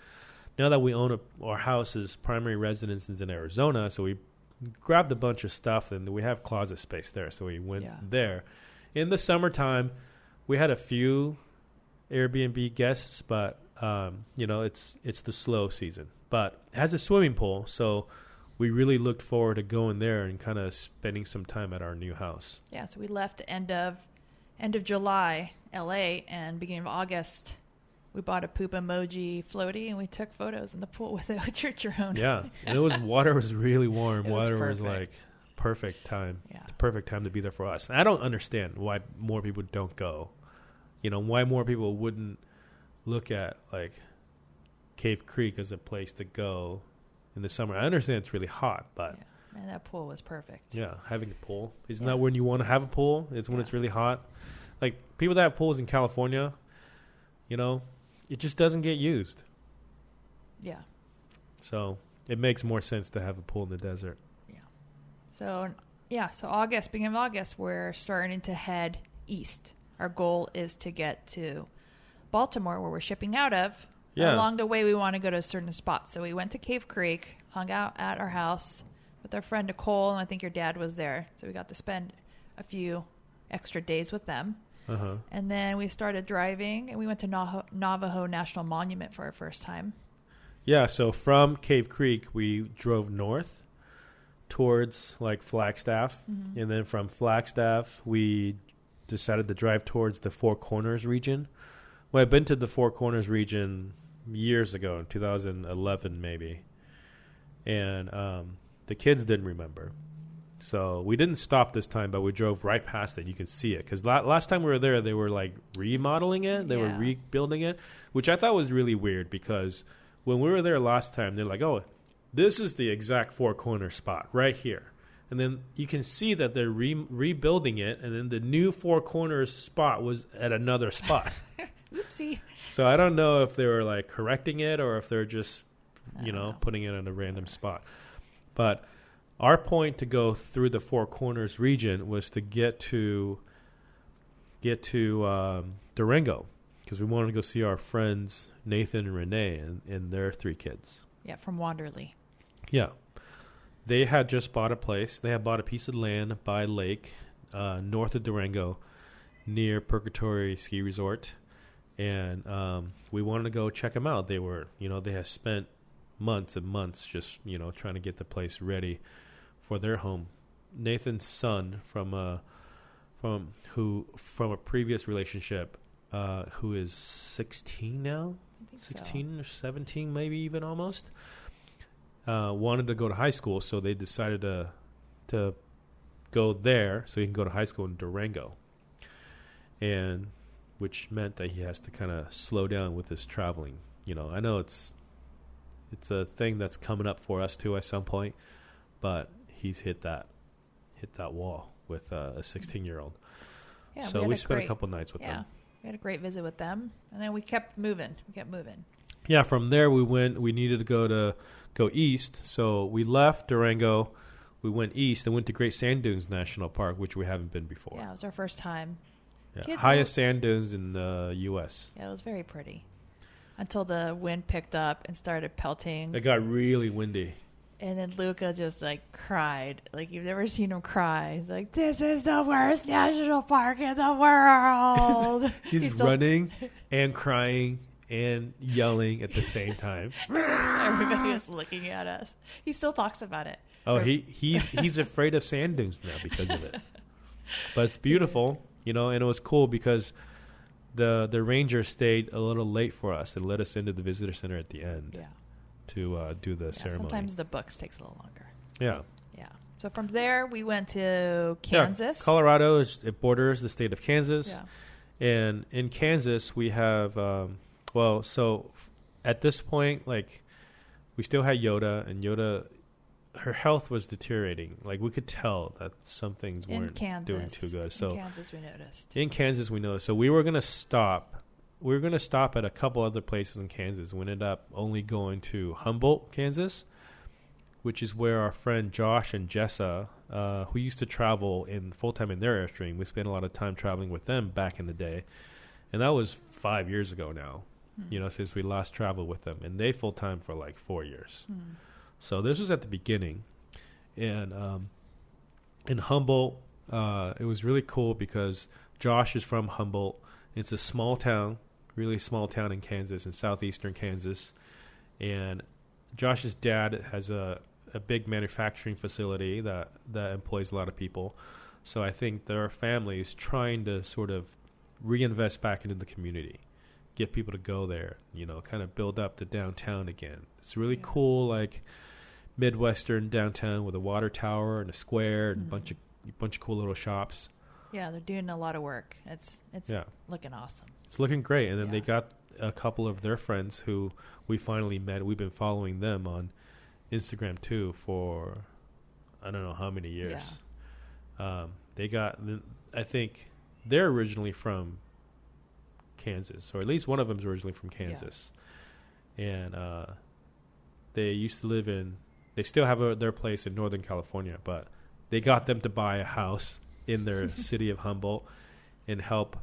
Speaker 1: Now that we own our house's primary residence is in Arizona, so we grabbed a bunch of stuff and we have closet space there, so we went there. In the summertime, we had a few Airbnb guests, but it's the slow season. But it has a swimming pool, so we really looked forward to going there and kind of spending some time at our new house. Yeah,
Speaker 2: so we left end of July, LA, and beginning of August, we bought a poop emoji floaty and we took photos in the pool with it with your drone.
Speaker 1: Yeah, and water was really warm.
Speaker 2: Water
Speaker 1: was like perfect time.
Speaker 2: Yeah.
Speaker 1: It's a perfect time to be there for us. And I don't understand why more people don't go. Why more people wouldn't look at like Cave Creek as a place to go in the summer. I understand it's really hot, but
Speaker 2: man, that pool was perfect.
Speaker 1: Yeah, having a pool isn't that when you want to have a pool? It's when it's really hot. Like people that have pools in California, it just doesn't get used.
Speaker 2: Yeah.
Speaker 1: So it makes more sense to have a pool in the desert.
Speaker 2: Yeah. So August, beginning of August, we're starting to head east. Our goal is to get to Baltimore, where we're shipping out of. Yeah. Along the way, we want to go to a certain spot. So we went to Cave Creek, hung out at our house with our friend Nicole, and I think your dad was there. So we got to spend a few extra days with them. Uh-huh. And then we started driving, and we went to Navajo National Monument for our first time.
Speaker 1: Yeah, so from Cave Creek, we drove north towards, like, Flagstaff. Mm-hmm. And then from Flagstaff, we decided to drive towards the Four Corners region. Well, I've been to the Four Corners region years ago, in 2011 maybe. And the kids didn't remember. So we didn't stop this time, but we drove right past it. You could see it. Because last time we were there, they were, like, remodeling it. They were rebuilding it, which I thought was really weird because when we were there last time, they're like, oh, this is the exact Four Corners spot right here. And then you can see that they're rebuilding it, and then the new Four Corners spot was at another spot.
Speaker 2: Oopsie.
Speaker 1: So I don't know if they were, like, correcting it or if they're just, putting it in a random spot. But our point to go through the Four Corners region was to get to Durango because we wanted to go see our friends Nathan and Renee and their 3 kids.
Speaker 2: Yeah, from Wanderley.
Speaker 1: Yeah. They had just bought a place. They had bought a piece of land by lake north of Durango near Purgatory Ski Resort. And we wanted to go check them out. They were, they had spent months and months just, trying to get the place ready for their home. Nathan's son from a previous relationship, who is 16 now, 16 or 17, maybe even almost, wanted to go to high school, so they decided to go there so he can go to high school in Durango, and which meant that he has to kind of slow down with his traveling. I know it's a thing that's coming up for us too at some point, but he's hit that wall with a 16-year-old. Yeah, so we spent a couple nights with them.
Speaker 2: We had a great visit with them, and then we kept moving.
Speaker 1: Yeah, from there we needed to go east, so we left Durango, we went east and went to Great Sand Dunes National Park, which we haven't been before.
Speaker 2: Yeah, it was our first time.
Speaker 1: Yeah, highest sand dunes in the U.S.
Speaker 2: Yeah, it was very pretty. Until the wind picked up and started pelting.
Speaker 1: It got really windy.
Speaker 2: And then Luca just, like, cried. Like, you've never seen him cry. He's like, this is the worst national park in the world.
Speaker 1: He's running and crying and yelling at the same time.
Speaker 2: Everybody was looking at us. He still talks about it.
Speaker 1: Oh, he's afraid of sand dunes now because of it. But it's beautiful, and it was cool because the ranger stayed a little late for us and let us into the visitor center at the end to do the ceremony.
Speaker 2: Sometimes the books takes a little longer.
Speaker 1: Yeah.
Speaker 2: Yeah. So from there, we went to Kansas.
Speaker 1: Yeah, Colorado, it borders the state of Kansas.
Speaker 2: Yeah.
Speaker 1: And in Kansas, we have, at this point, like, we still had Yoda, and Yoda, her health was deteriorating. Like, we could tell that some things weren't doing too good. So
Speaker 2: in Kansas, we noticed.
Speaker 1: So we were going to stop. We were going to stop at a couple other places in Kansas. We ended up only going to Humboldt, Kansas, which is where our friend Josh and Jessa, who used to travel in full-time in their Airstream, we spent a lot of time traveling with them back in the day. And that was 5 years ago now, since we last traveled with them. And they full-time for like 4 years. So this was at the beginning. And in Humboldt, it was really cool because Josh is from Humboldt. It's a small town, really small town in Kansas, in southeastern Kansas. And Josh's dad has a big manufacturing facility that employs a lot of people. So I think their family is trying to sort of reinvest back into the community, get people to go there, kind of build up the downtown again. It's really cool, like Midwestern downtown with a water tower and a square and a bunch of cool little shops.
Speaker 2: Yeah, they're doing a lot of work. It's looking awesome. It's
Speaker 1: looking great. And then they got a couple of their friends who we finally met. We've been following them on Instagram too for I don't know how many years. I think they're originally from Kansas, or at least one of them is originally from Kansas. And they used to live they still have their place in Northern California, but they got them to buy a house in their city of Humboldt and help,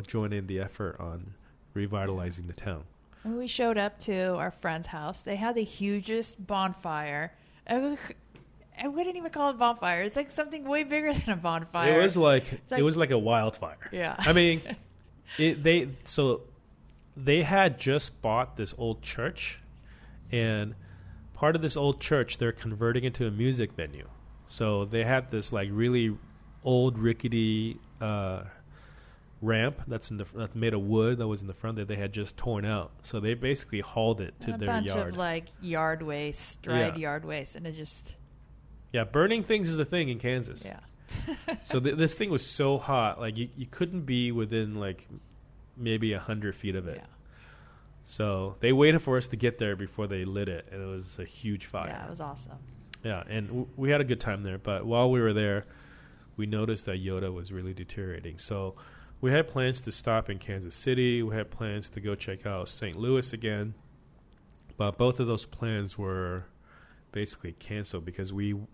Speaker 1: join in the effort on revitalizing the town.
Speaker 2: When we showed up to our friend's house, they had the hugest bonfire. I wouldn't even call it a bonfire. It's like something way bigger than a bonfire.
Speaker 1: It was like a wildfire.
Speaker 2: Yeah.
Speaker 1: I mean, they had just bought this old church, and part of this old church they're converting into a music venue. So they had this like really old rickety ramp that's made of wood that was in the front that they had just torn out. So they basically hauled it to their yard.
Speaker 2: A bunch of like yard waste, dried yard waste, and it just...
Speaker 1: Yeah, burning things is a thing in Kansas.
Speaker 2: Yeah.
Speaker 1: So this thing was so hot, like you couldn't be within like maybe 100 feet of it.
Speaker 2: Yeah.
Speaker 1: So they waited for us to get there before they lit it, and it was a huge fire.
Speaker 2: Yeah, it was awesome.
Speaker 1: Yeah, and we had a good time there. But while we were there, we noticed that Yoda was really deteriorating. So we had plans to stop in Kansas City. We had plans to go check out St. Louis again. But both of those plans were basically canceled because when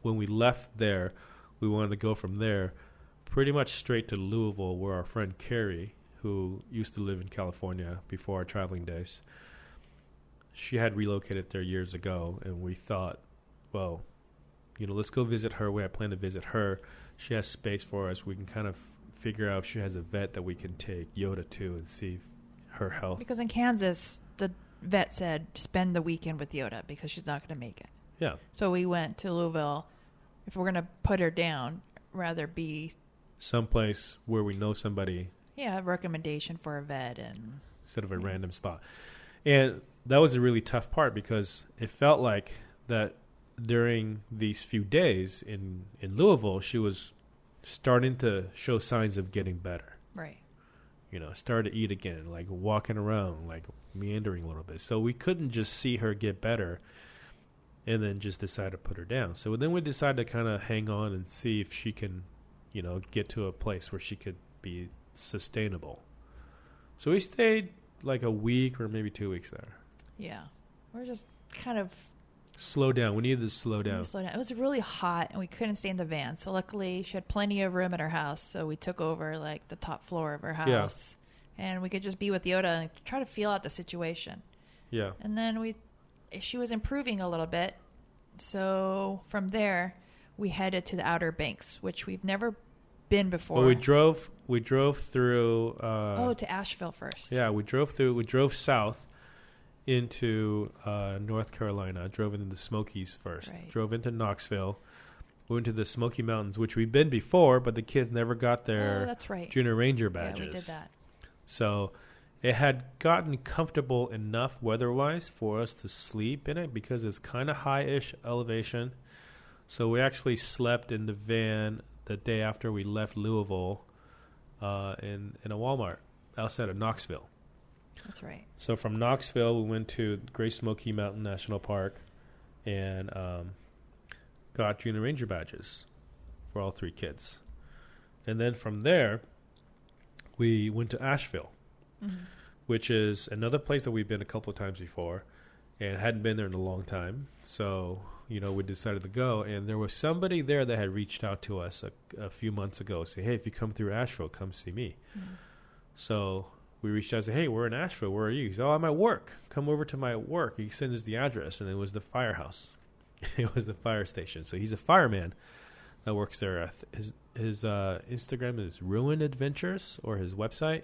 Speaker 1: we left there, we wanted to go from there pretty much straight to Louisville, where our friend Carrie, who used to live in California before our traveling days, she had relocated there years ago, and we thought, well, let's go visit her. We had planned to visit her. She has space for us. We can kind of figure out if she has a vet that we can take Yoda to and see her health.
Speaker 2: Because in Kansas, the vet said spend the weekend with Yoda because she's not going to make it.
Speaker 1: Yeah.
Speaker 2: So we went to Louisville. If we're going to put her down, rather be
Speaker 1: someplace where we know somebody.
Speaker 2: Yeah, a recommendation for a vet and
Speaker 1: instead of a random spot. And that was a really tough part because it felt like that during these few days in Louisville, she was starting to show signs of getting better.
Speaker 2: Right.
Speaker 1: Started to eat again, like walking around, like meandering a little bit. So we couldn't just see her get better and then just decide to put her down. So then we decided to kind of hang on and see if she can, get to a place where she could be sustainable. So we stayed like a week or maybe 2 weeks there.
Speaker 2: Yeah. We're just kind of...
Speaker 1: Slow down. We needed to slow down.
Speaker 2: It was really hot, and we couldn't stay in the van. So luckily, she had plenty of room at her house. So we took over like the top floor of her house, and we could just be with Yoda and try to feel out the situation.
Speaker 1: Yeah.
Speaker 2: And then she was improving a little bit. So from there, we headed to the Outer Banks, which we've never been before.
Speaker 1: Well, we drove through.
Speaker 2: To Asheville first.
Speaker 1: Yeah, we drove south into North Carolina. Drove into the Smokies first.
Speaker 2: Right.
Speaker 1: Drove into Knoxville. Went to the Smoky Mountains, which we've been before, but the kids never got their
Speaker 2: that's right.
Speaker 1: Junior Ranger badges.
Speaker 2: Yeah, we did that.
Speaker 1: So it had gotten comfortable enough weather-wise for us to sleep in it because it's kind of high-ish elevation. So we actually slept in the van the day after we left Louisville in a Walmart outside of Knoxville.
Speaker 2: That's right.
Speaker 1: So from Knoxville, we went to Great Smoky Mountain National Park and got Junior Ranger badges for all 3 kids. And then from there, we went to Asheville, which is another place that we've been a couple of times before and hadn't been there in a long time. So, we decided to go. And there was somebody there that had reached out to us a few months ago, say, hey, if you come through Asheville, come see me. So we reached out and said, hey, we're in Asheville. Where are you? He said, oh, I'm at work. Come over to my work. He sends us the address, and it was the firehouse. It was the fire station. So he's a fireman that works there. His Instagram is Ruin Adventures, or his website.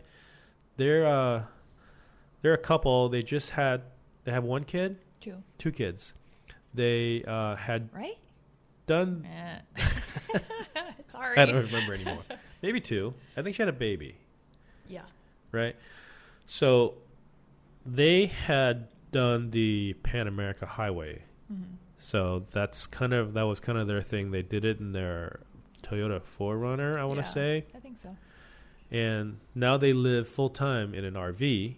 Speaker 1: They're a couple. They have 1 kid? 2 kids. They had done...
Speaker 2: Sorry.
Speaker 1: I don't remember anymore. Maybe 2. I think she had a baby.
Speaker 2: Yeah.
Speaker 1: Right? So they had done the Pan America Highway. So that was kind of their thing. They did it in their Toyota 4Runner, I want to say.
Speaker 2: I think so.
Speaker 1: And now they live full-time in an RV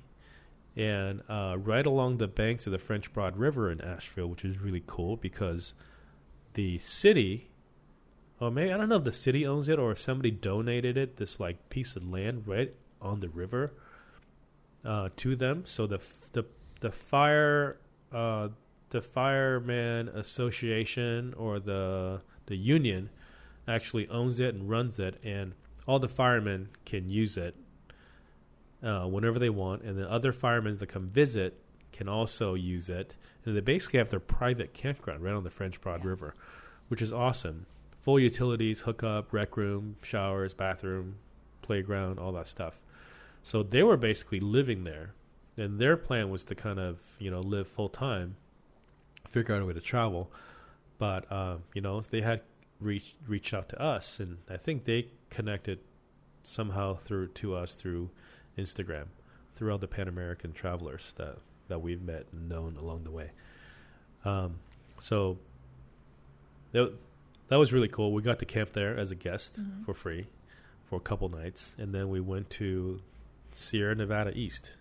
Speaker 1: and right along the banks of the French Broad River in Asheville, which is really cool because the city, or maybe I don't know if the city owns it or if somebody donated it, this like piece of land right on the river to them. So the Fireman Association or the union actually owns it and runs it, and all the firemen can use it whenever they want, and the other firemen that come visit can also use it. And they basically have their private campground right on the French Broad River, which is awesome. Full utilities, hookup, rec room, showers, bathroom, playground, all that stuff. So they were basically living there, and their plan was to kind of, live full time, figure out a way to travel. But, they had reached out to us, and I think they connected somehow through Instagram, through all the Pan American travelers that we've met and known along the way. So that was really cool. We got to camp there as a guest for free for a couple nights, and then we went to Sierra Nevada East.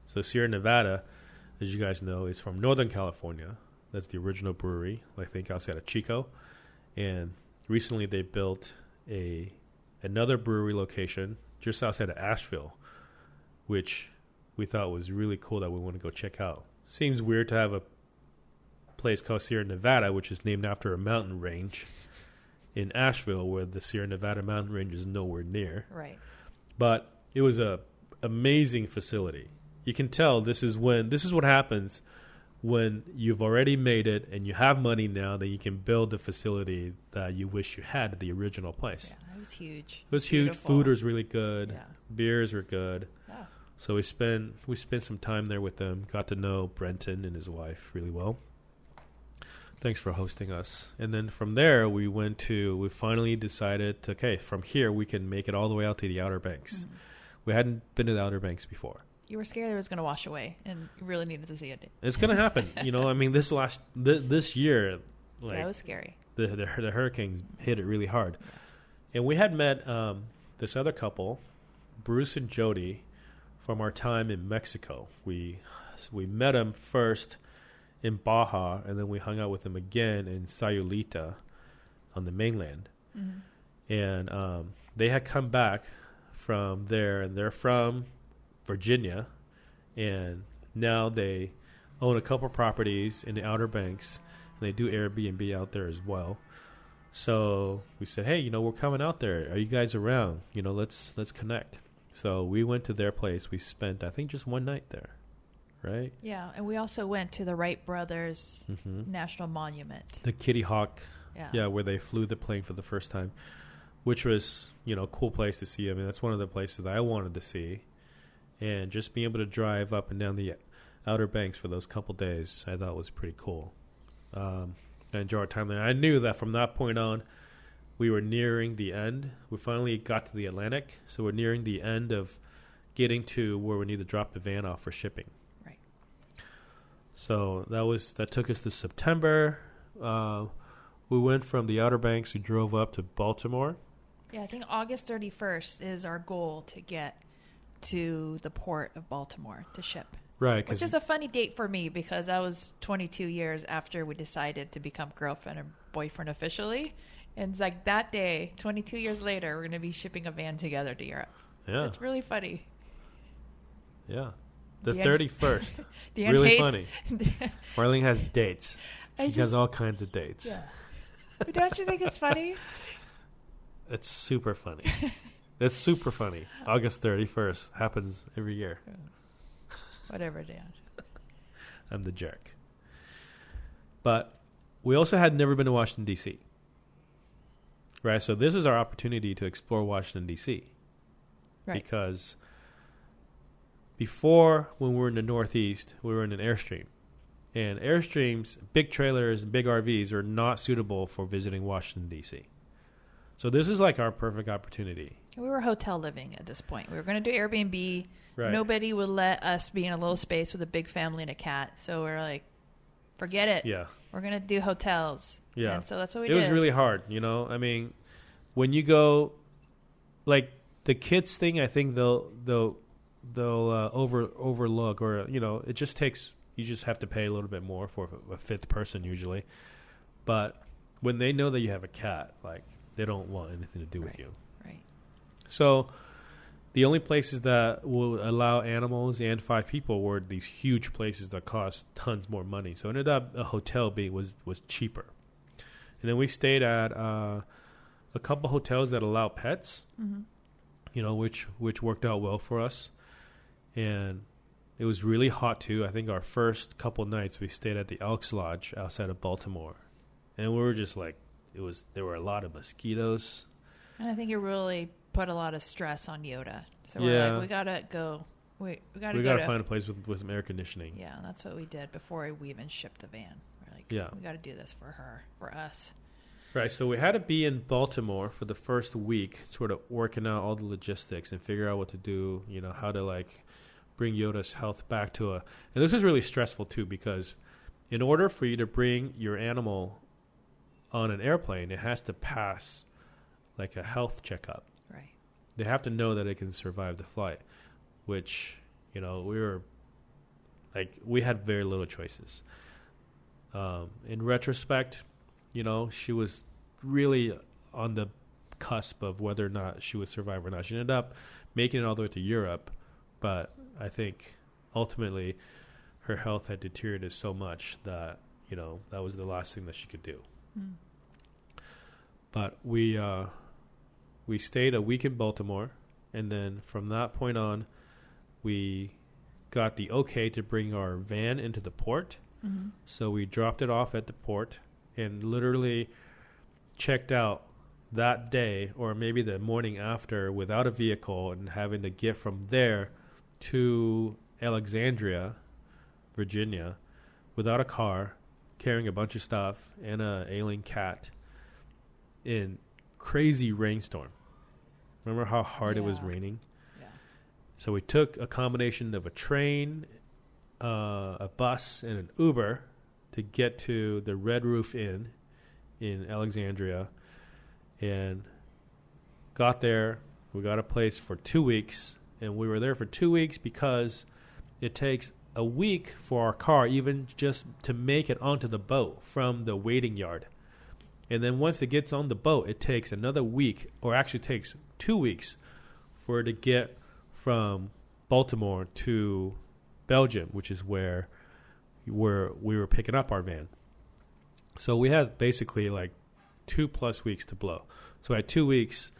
Speaker 1: So Sierra Nevada, as you guys know, is from Northern California. That's the original brewery, I think, outside of Chico. And recently they built another brewery location just outside of Asheville, which we thought was really cool that we want to go check out. Seems weird to have a place called Sierra Nevada, which is named after a mountain range in Asheville, where the Sierra Nevada mountain range is nowhere near.
Speaker 2: Right.
Speaker 1: But it was a amazing facility. You can tell this is what happens when you've already made it and you have money now that you can build the facility that you wish you had at the original place.
Speaker 2: Yeah, it was huge.
Speaker 1: It was huge.
Speaker 2: Beautiful.
Speaker 1: Food was really good.
Speaker 2: Yeah.
Speaker 1: Beers were good.
Speaker 2: Yeah.
Speaker 1: So we spent some time there with them. Got to know Brenton and his wife really well. Thanks for hosting us. And then from there, we finally decided to, okay, from here we can make it all the way out to the Outer Banks. We hadn't been to the Outer Banks before.
Speaker 2: You were scared it was going to wash away, and you really needed to see it.
Speaker 1: It's going to happen. This year,
Speaker 2: That was scary.
Speaker 1: The hurricanes hit it really hard. Yeah. And we had met this other couple, Bruce and Jody, from our time in Mexico. We met them first in Baja, and then we hung out with them again in Sayulita on the mainland. And they had come back from there, and they're from Virginia, and now they own a couple properties in the Outer Banks, and they do Airbnb out there as well. So we said, hey, we're coming out there. Are you guys around? Let's connect. So we went to their place. We spent, I think, just one night there, right?
Speaker 2: Yeah, and we also went to the Wright Brothers National Monument.
Speaker 1: The Kitty Hawk, where they flew the plane for the first time, which was, a cool place to see. I mean, that's one of the places that I wanted to see. And just being able to drive up and down the Outer Banks for those couple days, I thought was pretty cool. I enjoyed our time there. I knew that from that point on, we were nearing the end. We finally got to the Atlantic, so we're nearing the end of getting to where we need to drop the van off for shipping.
Speaker 2: Right.
Speaker 1: So that took us to September. We went from the Outer Banks. We drove up to Baltimore.
Speaker 2: Yeah, I think August 31st is our goal to get to the port of Baltimore to ship.
Speaker 1: Right.
Speaker 2: Which is a funny date for me because that was 22 years after we decided to become girlfriend and boyfriend officially. And it's like that day, 22 years later, we're going to be shipping a van together to Europe.
Speaker 1: Yeah.
Speaker 2: It's really funny.
Speaker 1: Yeah. The
Speaker 2: Deanne,
Speaker 1: 31st.
Speaker 2: Deanne
Speaker 1: really
Speaker 2: hates,
Speaker 1: funny. Marlene has dates. She has all kinds of dates.
Speaker 2: Yeah. Don't you think it's funny?
Speaker 1: It's super funny. It's super funny. August 31st happens every year.
Speaker 2: Whatever, Dan.
Speaker 1: I'm the jerk. But we also had never been to Washington, D.C. Right? So this is our opportunity to explore Washington, D.C.
Speaker 2: Right.
Speaker 1: Because before, when we were in the Northeast, we were in an Airstream. And Airstreams, big trailers, big RVs are not suitable for visiting Washington, D.C. So this is like our perfect opportunity.
Speaker 2: We were hotel living at this point. We were going to do Airbnb.
Speaker 1: Right.
Speaker 2: Nobody would let us be in a little space with a big family and a cat. So we're like, forget it.
Speaker 1: Yeah.
Speaker 2: We're going to do hotels.
Speaker 1: Yeah.
Speaker 2: And so that's what we did.
Speaker 1: It was really hard, you know? I mean, when you go, like, the kids thing, I think they'll overlook, or, you know, it just takes, you just have to pay a little bit more for a fifth person usually. But when they know that you have a cat, like, they don't want anything to do with you.
Speaker 2: Right. So
Speaker 1: the only places that will allow animals and 5 people were these huge places that cost tons more money. So it ended up a hotel was cheaper. And then we stayed at a couple hotels that allow pets, you know, which worked out well for us. And it was really hot too. I think our first couple nights we stayed at the Elks Lodge outside of Baltimore. And we were just like, there were a lot of mosquitoes.
Speaker 2: And I think it really put a lot of stress on Yoda. So we're like, we gotta go. We gotta
Speaker 1: find a place with some air conditioning.
Speaker 2: Yeah, and that's what we did before we even shipped the van. We're like, we gotta do this for her, for us.
Speaker 1: Right, so we had to be in Baltimore for the first week, sort of working out all the logistics and figure out what to do, you know, how to like bring Yoda's health back to and this is really stressful too, because in order for you to bring your animal on an airplane, it has to pass like a health checkup.
Speaker 2: Right.
Speaker 1: They have to know that it can survive the flight, which, you know, we had very little choices. In retrospect, you know, she was really on the cusp of whether or not she would survive or not. She ended up making it all the way to Europe, but I think ultimately her health had deteriorated so much that, you know, that was the last thing that she could do. But we stayed a week in Baltimore, and then from that point on, we got the okay to bring our van into the port. So we dropped it off at the port and literally checked out that day or maybe the morning after without a vehicle and having to get from there to Alexandria, Virginia, without a car, carrying a bunch of stuff and a ailing cat in crazy rainstorm. Remember how hard it was raining?
Speaker 2: Yeah.
Speaker 1: So we took a combination of a train, a bus, and an Uber to get to the Red Roof Inn in Alexandria, and got there. We got a place for 2 weeks, and we were there for 2 weeks because it takes a week for our car even just to make it onto the boat from the waiting yard. And then once it gets on the boat, it takes another week, or actually takes 2 weeks for it to get from Baltimore to Belgium, which is where we were picking up our van. So we had basically like 2+ weeks to blow. So I had 2 weeks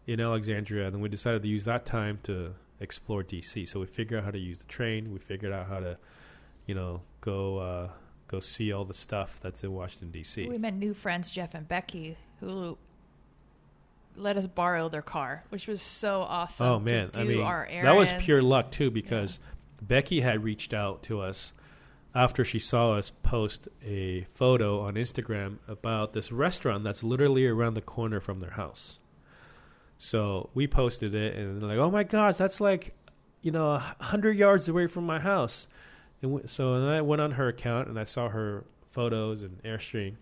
Speaker 1: in Alexandria, and then we decided to use that time to explore DC. So we figured out how to use the train. We figured out how to, you know, go see all the stuff that's in Washington, D.C.
Speaker 2: We met new friends, Jeff and Becky, who let us borrow their car, which was so awesome.
Speaker 1: Oh, man.
Speaker 2: To do our errands.
Speaker 1: that was pure luck, too, because Becky had reached out to us after she saw us post a photo on Instagram about this restaurant that's literally around the corner from their house. So we posted it, and they're like, oh my gosh, that's like, 100 yards away from my house. And so I went on her account, and I saw her photos and Airstream.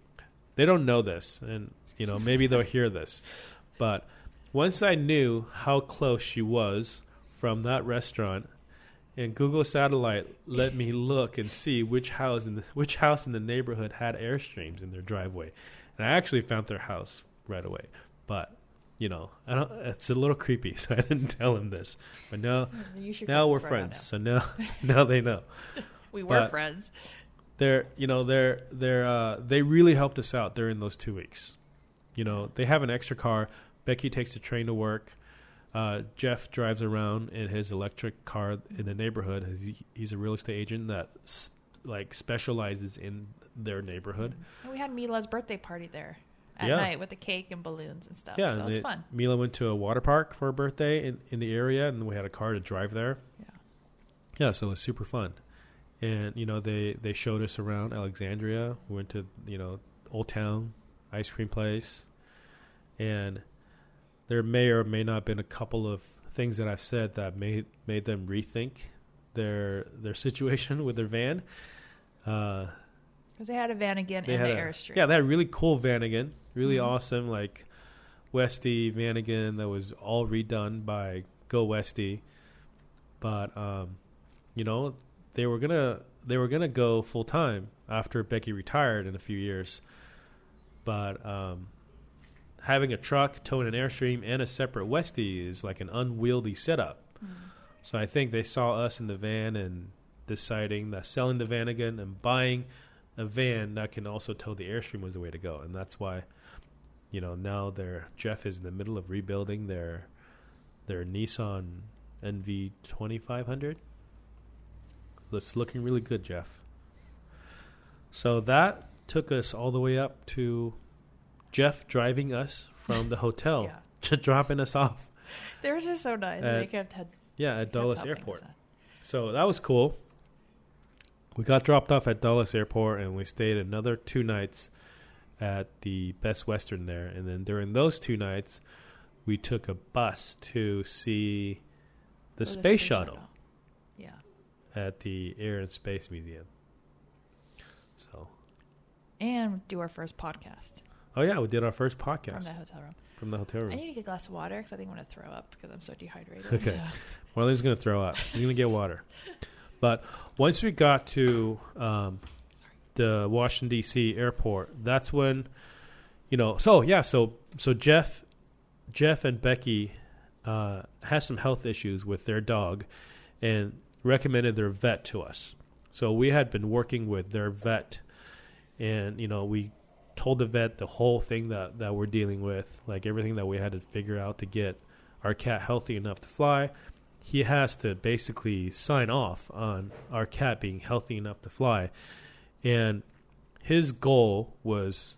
Speaker 1: They don't know this, and, maybe they'll hear this. But once I knew how close she was from that restaurant, and Google Satellite let me look and see which house in the neighborhood had Airstreams in their driveway, and I actually found their house right away. But it's a little creepy, so I didn't tell him this. But now we're friends, so now they know.
Speaker 2: We were friends.
Speaker 1: They really helped us out during those 2 weeks. They have an extra car. Becky takes the train to work. Jeff drives around in his electric car in the neighborhood. He's a real estate agent that specializes in their neighborhood.
Speaker 2: And we had Mila's birthday party there at night with the cake and balloons and stuff.
Speaker 1: Yeah,
Speaker 2: so it was fun.
Speaker 1: Mila went to a water park for her birthday in the area, and we had a car to drive there. Yeah, so it was super fun. And they showed us around Alexandria. We went to Old Town ice cream place, and there may or may not have been a couple of things that I've said that made them rethink their situation with their van.
Speaker 2: Because they had a Vanagon and the Airstream.
Speaker 1: Yeah, they had a really cool Vanagon, really awesome, like Westy Vanagon that was all redone by Go Westy. But they were gonna go full time after Becky retired in a few years, but having a truck, towing an Airstream, and a separate Westie is like an unwieldy setup. So I think they saw us in the van and deciding that selling the Vanagon and buying a van that can also tow the Airstream was the way to go. And that's why, now Jeff is in the middle of rebuilding their Nissan NV 2500. It's looking really good, Jeff. So that took us all the way up to Jeff driving us from the hotel to dropping us off.
Speaker 2: They were just so nice.
Speaker 1: At Dulles Airport. So that was cool. We got dropped off at Dulles Airport, and we stayed another 2 nights at the Best Western there. And then during those 2 nights, we took a bus to see the space shuttle.
Speaker 2: Yeah.
Speaker 1: At the Air and Space Museum. So. And
Speaker 2: do our first podcast.
Speaker 1: Oh, yeah, we did our first podcast.
Speaker 2: From the hotel room. I need to get a glass of water because I think I'm going to throw up because I'm so dehydrated. Okay. So.
Speaker 1: Well, he's going to throw up. He's going to get water. But once we got to the Washington, D.C. airport, that's when, so Jeff and Becky has some health issues with their dog and recommended their vet to us. So we had been working with their vet, and, we told the vet the whole thing that we're dealing with, like everything that we had to figure out to get our cat healthy enough to fly. He has to basically sign off on our cat being healthy enough to fly. And his goal was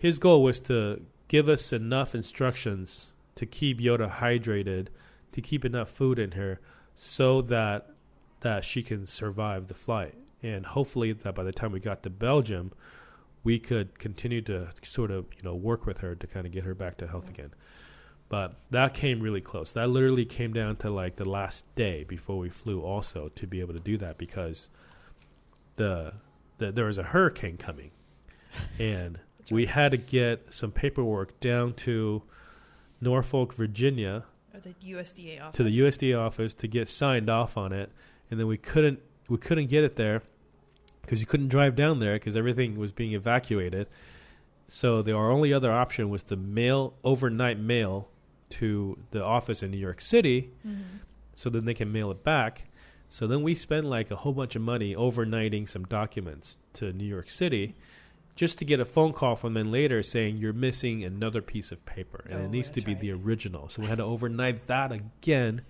Speaker 1: to give us enough instructions to keep Yoda hydrated, to keep enough food in her so that she can survive the flight. And hopefully that by the time we got to Belgium, we could continue to sort of, work with her to kind of get her back to health again. But that came really close. That literally came down to like the last day before we flew also to be able to do that because there was a hurricane coming. And we had to get some paperwork down to Norfolk, Virginia.
Speaker 2: Or the USDA office.
Speaker 1: To the USDA office to get signed off on it. And then we couldn't get it there because you couldn't drive down there because everything was being evacuated. So our only other option was to overnight mail to the office in New York City so then they can mail it back. So then we spent like a whole bunch of money overnighting some documents to New York City just to get a phone call from them later saying you're missing another piece of paper and it needs to be the original. So we had to overnight that again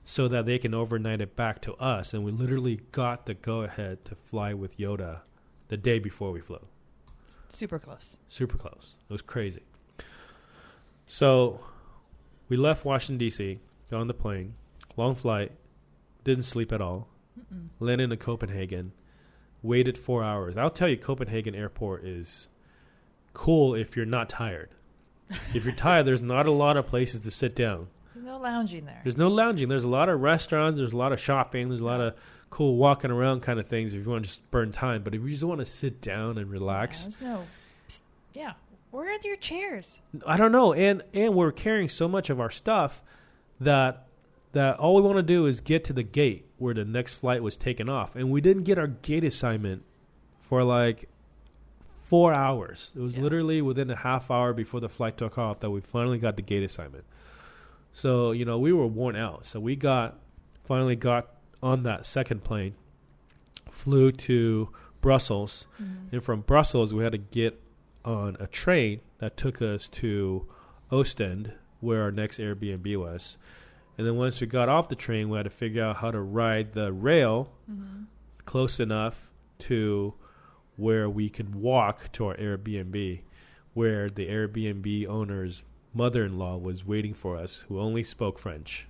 Speaker 1: so that they can overnight it back to us. And we literally got the go-ahead to fly with Yoda the day before we flew.
Speaker 2: Super close.
Speaker 1: It was crazy. So we left Washington, D.C., got on the plane, long flight, didn't sleep at all. landed in Copenhagen, waited 4 hours. I'll tell you, Copenhagen airport is cool if you're not tired. If you're tired, there's not a lot of places to sit down.
Speaker 2: There's no lounging there.
Speaker 1: There's no lounging. There's a lot of restaurants. There's a lot of shopping. There's a lot of cool walking around kind of things if you want to just burn time. But if you just want to sit down and relax.
Speaker 2: There's no... Yeah. Where are your chairs?
Speaker 1: I don't know. And we're carrying so much of our stuff that all we want to do is get to the gate where the next flight was taken off. And we didn't get our gate assignment for like 4 hours. It was literally within a half hour before the flight took off that we finally got the gate assignment. So, we were worn out. So we finally got on that second plane, flew to Brussels. And from Brussels, we had to get on a train that took us to Ostend, where our next Airbnb was. And then once we got off the train, we had to figure out how to ride the rail close enough to where we could walk to our Airbnb, where the Airbnb owner's mother-in-law was waiting for us, who only spoke French.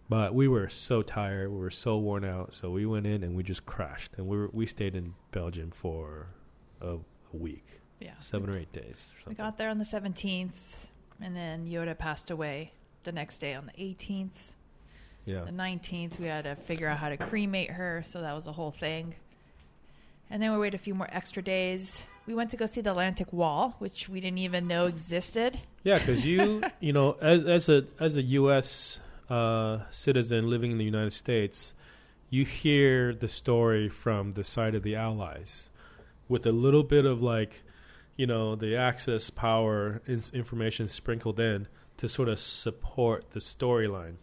Speaker 1: But we were so tired, we were so worn out, so we went in and we just crashed. And we stayed in Belgium for a week. 7 or 8 days. Or something.
Speaker 2: We got there on the 17th, and then Yoda passed away the next day on the 18th.
Speaker 1: Yeah.
Speaker 2: The 19th, we had to figure out how to cremate her, so that was a whole thing. And then we waited a few more extra days. We went to go see the Atlantic Wall, which we didn't even know existed.
Speaker 1: Yeah, because as a U.S. Citizen living in the United States, you hear the story from the side of the Allies with a little bit of the Axis power information sprinkled in to sort of support the storyline.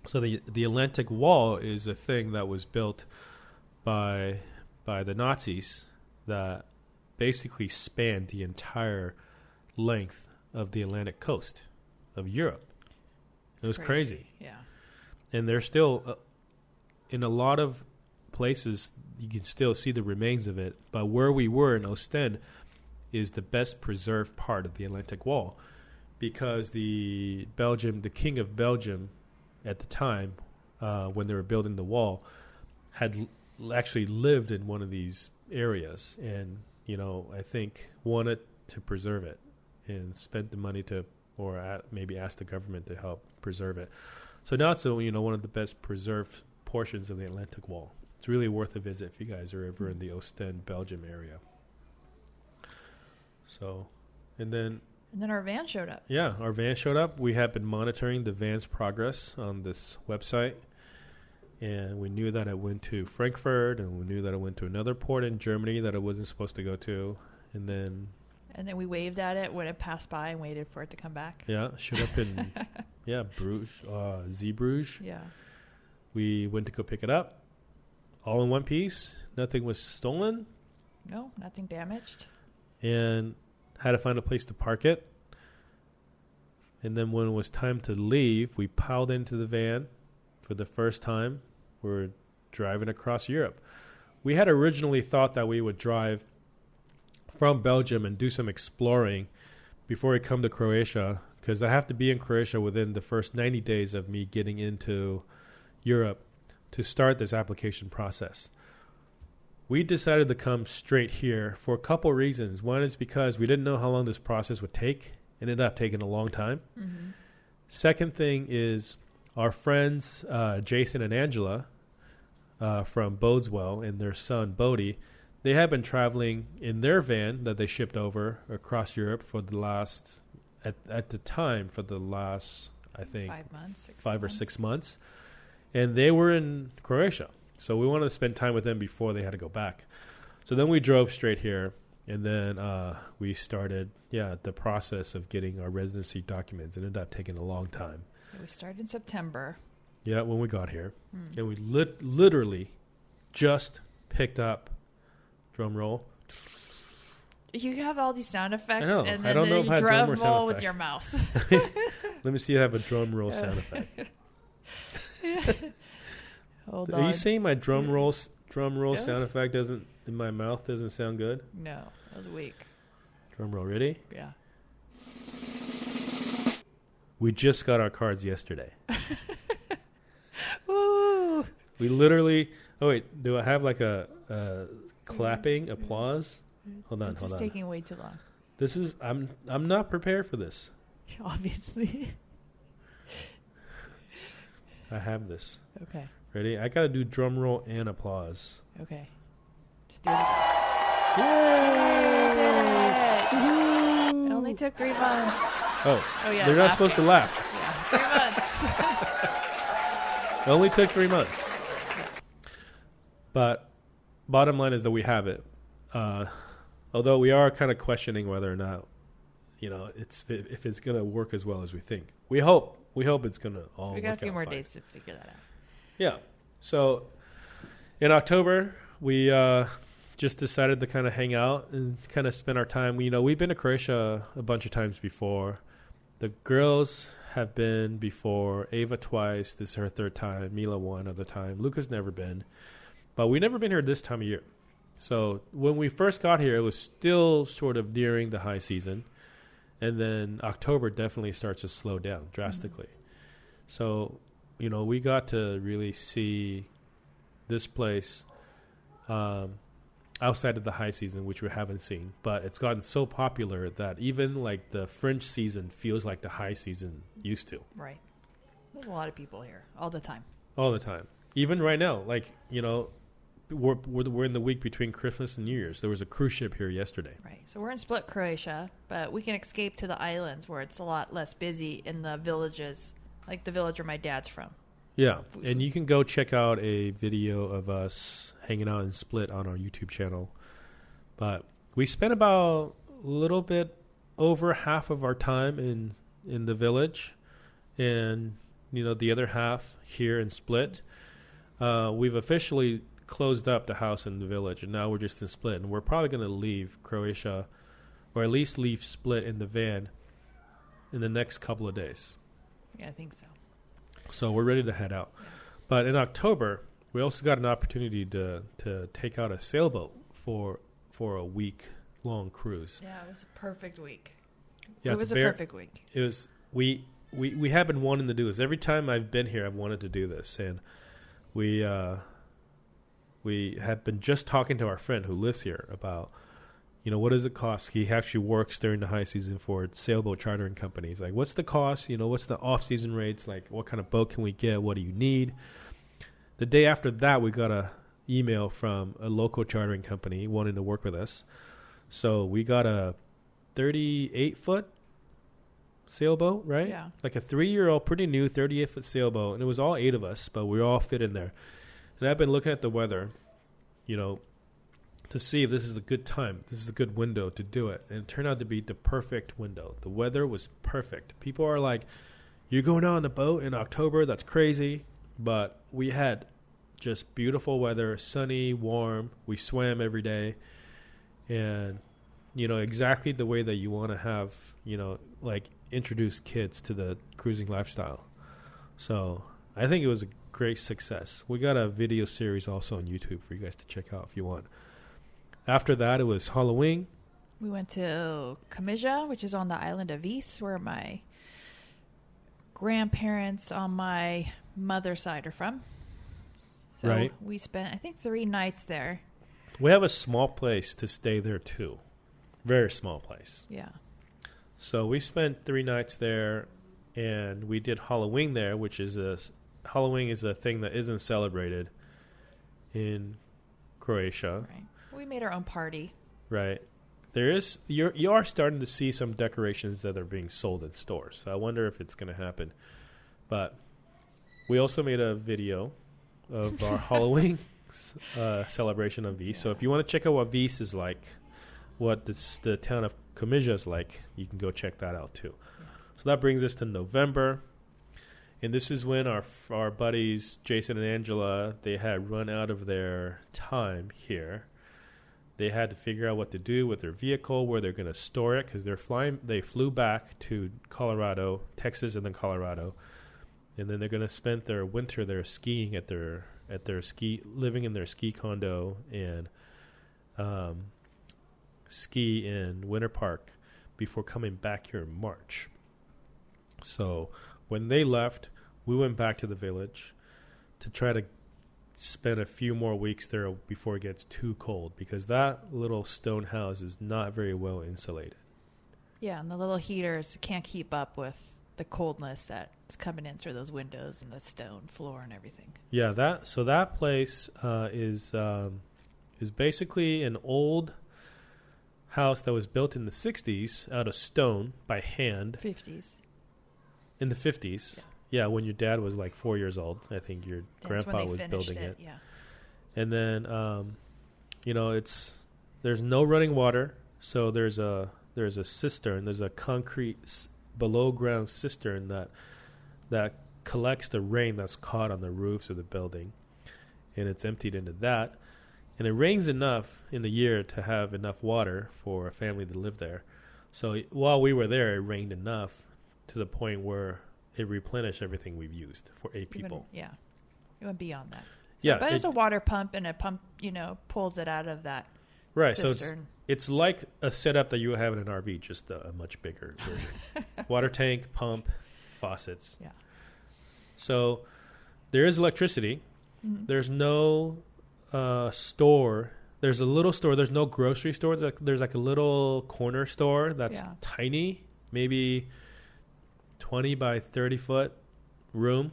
Speaker 1: So the Atlantic Wall is a thing that was built by the Nazis that basically spanned the entire length of the Atlantic coast of Europe. It was crazy.
Speaker 2: Yeah.
Speaker 1: And there's still, in a lot of places, you can still see the remains of it. But where we were in Ostend is the best preserved part of the Atlantic Wall, because the king of Belgium at the time, when they were building the wall, had actually lived in one of these areas, and I think wanted to preserve it and spent the money to, or maybe asked the government to help preserve it. So now it's one of the best preserved portions of the Atlantic Wall. It's really worth a visit if you guys are ever in the Ostend, Belgium area. So, and then
Speaker 2: our van showed up.
Speaker 1: Yeah, our van showed up. We have been monitoring the van's progress on this website, and we knew that it went to Frankfurt, and we knew that it went to another port in Germany that it wasn't supposed to go to, and then
Speaker 2: we waved at it when it passed by and waited for it to come back.
Speaker 1: Yeah, showed up in Bruges, Zeebrugge.
Speaker 2: Yeah.
Speaker 1: We went to go pick it up, all in one piece. Nothing was stolen.
Speaker 2: No, nothing damaged.
Speaker 1: And had to find a place to park it. And then when it was time to leave, we piled into the van for the first time. We're driving across Europe. We had originally thought that we would drive from Belgium and do some exploring before we come to Croatia, because I have to be in Croatia within the first 90 days of me getting into Europe to start this application process. We decided to come straight here for a couple reasons. One is because we didn't know how long this process would take. It ended up taking a long time. Mm-hmm. Second thing is our friends, Jason and Angela from Bodeswell, and their son, Bodie, they have been traveling in their van that they shipped over across Europe for the last, at the time, for the last, I think,
Speaker 2: 5 months,
Speaker 1: 5 or 6 months. And they were in Croatia. So we wanted to spend time with them before they had to go back. So then we drove straight here, and then we started, the process of getting our residency documents. It ended up taking a long time.
Speaker 2: We started in September.
Speaker 1: Yeah, when we got here. And we literally just picked up, drum roll.
Speaker 2: You have all these sound effects,
Speaker 1: I know.
Speaker 2: and
Speaker 1: I
Speaker 2: then
Speaker 1: don't know if I had drum
Speaker 2: drum
Speaker 1: or sound
Speaker 2: roll with
Speaker 1: effect.
Speaker 2: your mouth.
Speaker 1: Let me see if I have a drum roll sound effect.
Speaker 2: Hold
Speaker 1: Are
Speaker 2: on.
Speaker 1: you saying my drum roll sound effect doesn't, in my mouth, doesn't sound good?
Speaker 2: No, that was weak.
Speaker 1: Drum roll, ready?
Speaker 2: Yeah.
Speaker 1: We just got our cards yesterday.
Speaker 2: Woo!
Speaker 1: We literally. Oh wait, do I have like a clapping applause? Hold on.
Speaker 2: This is taking way too long.
Speaker 1: This is. I'm not prepared for this.
Speaker 2: Obviously.
Speaker 1: I have this.
Speaker 2: Okay.
Speaker 1: Ready? I gotta do drum roll and applause.
Speaker 2: Okay. Just do it.
Speaker 1: Yay!
Speaker 2: It only took 3 months.
Speaker 1: Oh
Speaker 2: yeah.
Speaker 1: They're not supposed to laugh.
Speaker 2: Yeah, 3 months.
Speaker 1: It only took 3 months. But bottom line is that we have it. Although we are kind of questioning whether or not, if it's going to work as well as we think. We hope it's going to all work out.
Speaker 2: We got a few more
Speaker 1: fine.
Speaker 2: days to figure that out.
Speaker 1: Yeah. So in October, we just decided to kind of hang out and kind of spend our time. We've been to Croatia a bunch of times before. The girls have been before. Ava twice. This is her third time. Mila one other time. Luca's never been. But we've never been here this time of year. So when we first got here, it was still sort of nearing the high season. And then October definitely starts to slow down drastically. Mm-hmm. So, we got to really see this place outside of the high season, which we haven't seen. But it's gotten so popular that even like the French season feels like the high season used to.
Speaker 2: Right. There's a lot of people here all the time.
Speaker 1: All the time. Even right now, we're in the week between Christmas and New Year's. There was a cruise ship here yesterday.
Speaker 2: Right. So we're in Split, Croatia, but we can escape to the islands where it's a lot less busy in the villages, like the village where my dad's from.
Speaker 1: Yeah, and you can go check out a video of us hanging out in Split on our YouTube channel. But we spent about a little bit over half of our time in the village, and the other half here in Split. We've officially closed up the house in the village, and now we're just in Split, and we're probably going to leave Croatia, or at least leave Split in the van in the next couple of days.
Speaker 2: Yeah, I think so.
Speaker 1: So we're ready to head out. Yeah. But in October, we also got an opportunity to take out a sailboat for a week-long cruise.
Speaker 2: Yeah, it was a perfect week.
Speaker 1: Yeah,
Speaker 2: it was a perfect week.
Speaker 1: It was. We have been wanting to do this. Every time I've been here, I've wanted to do this, and we have been just talking to our friend who lives here about, what does it cost? He actually works during the high season for sailboat chartering companies. Like, what's the cost? What's the off-season rates? Like, what kind of boat can we get? What do you need? The day after that, we got a email from a local chartering company wanting to work with us. So we got a 38-foot sailboat, right?
Speaker 2: Yeah.
Speaker 1: Like a 3-year-old, pretty new 38-foot sailboat. And it was all 8 of us, but we all fit in there. And I've been looking at the weather, to see if this is a good time. This is a good window to do it. And it turned out to be the perfect window. The weather was perfect. People are like, you're going out on the boat in October? That's crazy. But we had just beautiful weather, sunny, warm. We swam every day. And, exactly the way that you want to have, introduce kids to the cruising lifestyle. So I think it was a great success. We got a video series also on YouTube for you guys to check out if you want. After that, it was Halloween.
Speaker 2: We went to Kamija, which is on the island of Vis, where my grandparents on my mother's side are from. So
Speaker 1: right.
Speaker 2: We spent, I think, 3 nights there.
Speaker 1: We have a small place to stay there, too. Very small place.
Speaker 2: Yeah.
Speaker 1: So we spent 3 nights there, and we did Halloween there, which is Halloween is a thing that isn't celebrated in Croatia.
Speaker 2: Right. We made our own party.
Speaker 1: Right. There is you are starting to see some decorations that are being sold in stores. So I wonder if it's going to happen. But we also made a video of our Halloween celebration of Vis. Yeah. So if you want to check out what Vis is like, what the town of Kamija is like, you can go check that out too. Yeah. So that brings us to November. And this is when our buddies, Jason and Angela, they had run out of their time here. They had to figure out what to do with their vehicle, where they're going to store it, because they flew back to Colorado, Texas, and then Colorado. And then they're going to spend their winter there skiing at their living in their ski condo and ski in Winter Park before coming back here in March. So when they left, we went back to the village to try to spend a few more weeks there before it gets too cold, because that little stone house is not very well insulated.
Speaker 2: Yeah, and the little heaters can't keep up with the coldness that's coming in through those windows and the stone floor and everything.
Speaker 1: Yeah, that place is basically an old house that was built in the 60s out of stone by hand.
Speaker 2: 50s.
Speaker 1: In the 50s. Yeah, when your dad was like 4 years old. I think your grandpa was building it.
Speaker 2: Yeah.
Speaker 1: And then, there's no running water. So there's a cistern. There's a concrete below ground cistern that collects the rain that's caught on the roofs of the building. And it's emptied into that. And it rains enough in the year to have enough water for a family to live there. So while we were there, it rained enough to the point where it replenished everything we've used for 8 people.
Speaker 2: It went beyond that. But it's a water pump, and a pump, pulls it out of that cistern.
Speaker 1: So it's like a setup that you would have in an RV, just a much bigger version. Water tank, pump, faucets.
Speaker 2: Yeah.
Speaker 1: So there is electricity. Mm-hmm. There's no store. There's a little store. There's no grocery store. There's like a little corner store that's tiny, maybe 20 by 30 foot room,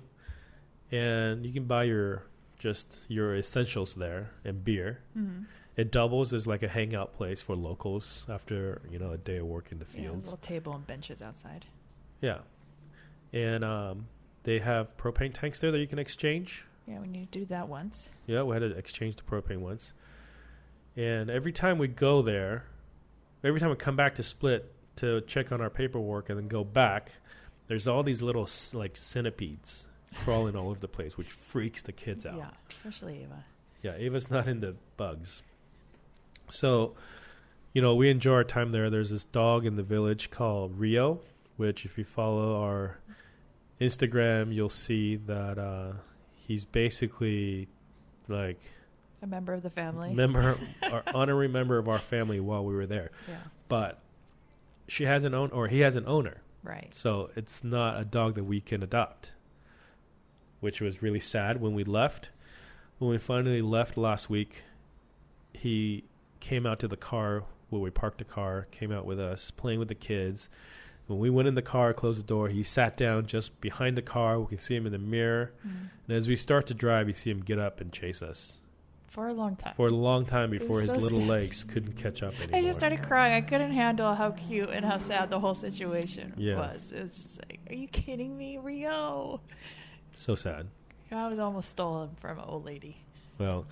Speaker 1: and you can buy your essentials there and beer. Mm-hmm. It doubles as like a hangout place for locals after a day of work in the fields.
Speaker 2: A little table and benches outside.
Speaker 1: Yeah, and they have propane tanks there that you can exchange.
Speaker 2: Yeah, we need to do that once.
Speaker 1: Yeah, we had to exchange the propane once. And every time we go there, every time we come back to Split to check on our paperwork and then go back, there's all these little like centipedes crawling all over the place, which freaks the kids out.
Speaker 2: Yeah, especially Ava.
Speaker 1: Yeah, Ava's not into bugs. So, we enjoy our time there. There's this dog in the village called Rio, which if you follow our Instagram, you'll see that he's basically like
Speaker 2: a member of the family.
Speaker 1: Our honorary member of our family while we were there.
Speaker 2: Yeah.
Speaker 1: But he has an owner.
Speaker 2: Right.
Speaker 1: So it's not a dog that we can adopt, which was really sad when we left. When we finally left last week, he came out to the car where we parked the car, came out with us, playing with the kids. When we went in the car, closed the door, he sat down just behind the car. We can see him in the mirror. Mm. And as we start to drive, you see him get up and chase us.
Speaker 2: For a long time.
Speaker 1: For a long time before his little legs couldn't catch up anymore.
Speaker 2: I just started crying. I couldn't handle how cute and how sad the whole situation was. It was just like, are you kidding me, Rio?
Speaker 1: So sad.
Speaker 2: I was almost stolen from an old lady.
Speaker 1: Well,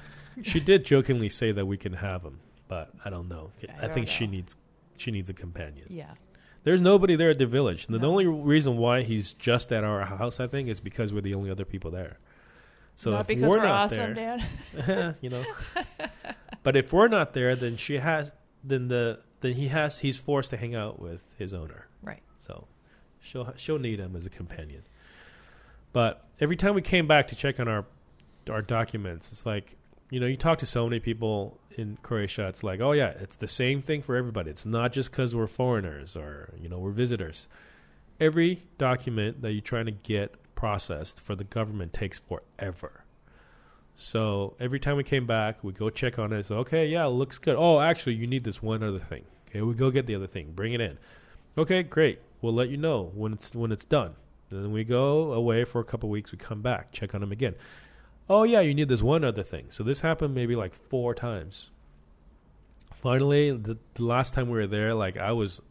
Speaker 1: she did jokingly say that we can have him, but I don't know. I think she needs a companion.
Speaker 2: Yeah.
Speaker 1: There's nobody there at the village. The only reason why he's just at our house, I think, is because we're the only other people there. So
Speaker 2: not
Speaker 1: if
Speaker 2: because
Speaker 1: we're
Speaker 2: we're
Speaker 1: not
Speaker 2: awesome,
Speaker 1: there,
Speaker 2: Dad.
Speaker 1: But if we're not there, then he's forced to hang out with his owner.
Speaker 2: Right.
Speaker 1: So she'll need him as a companion. But every time we came back to check on our documents, it's like, you talk to so many people in Croatia, it's like, oh yeah, it's the same thing for everybody. It's not just because we're foreigners or, we're visitors. Every document that you're trying to get processed for the government takes forever. So every time we came back, we go check on it. It's okay, yeah, it looks good. Oh, actually, you need this one other thing. Okay, we go get the other thing. Bring it in. Okay, great. We'll let you know when it's done. Then we go away for a couple of weeks. We come back, check on them again. Oh, yeah, you need this one other thing. So this happened maybe like 4 times. Finally, the last time we were there, like I was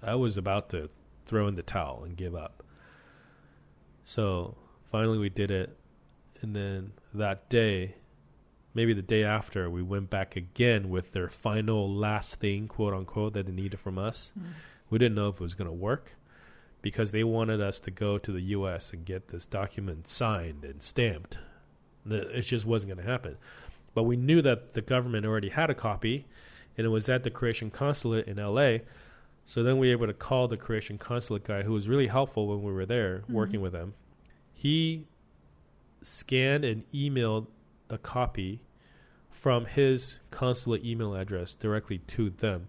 Speaker 1: about to throw in the towel and give up. So finally we did it. And then that day, maybe the day after, we went back again with their final last thing, quote unquote, that they needed from us. Mm. We didn't know if it was going to work because they wanted us to go to the U.S. and get this document signed and stamped. It just wasn't going to happen. But we knew that the government already had a copy, and it was at the Croatian consulate in L.A., so then we were able to call the Croatian consulate guy, who was really helpful when we were there working with him. He scanned and emailed a copy from his consulate email address directly to them,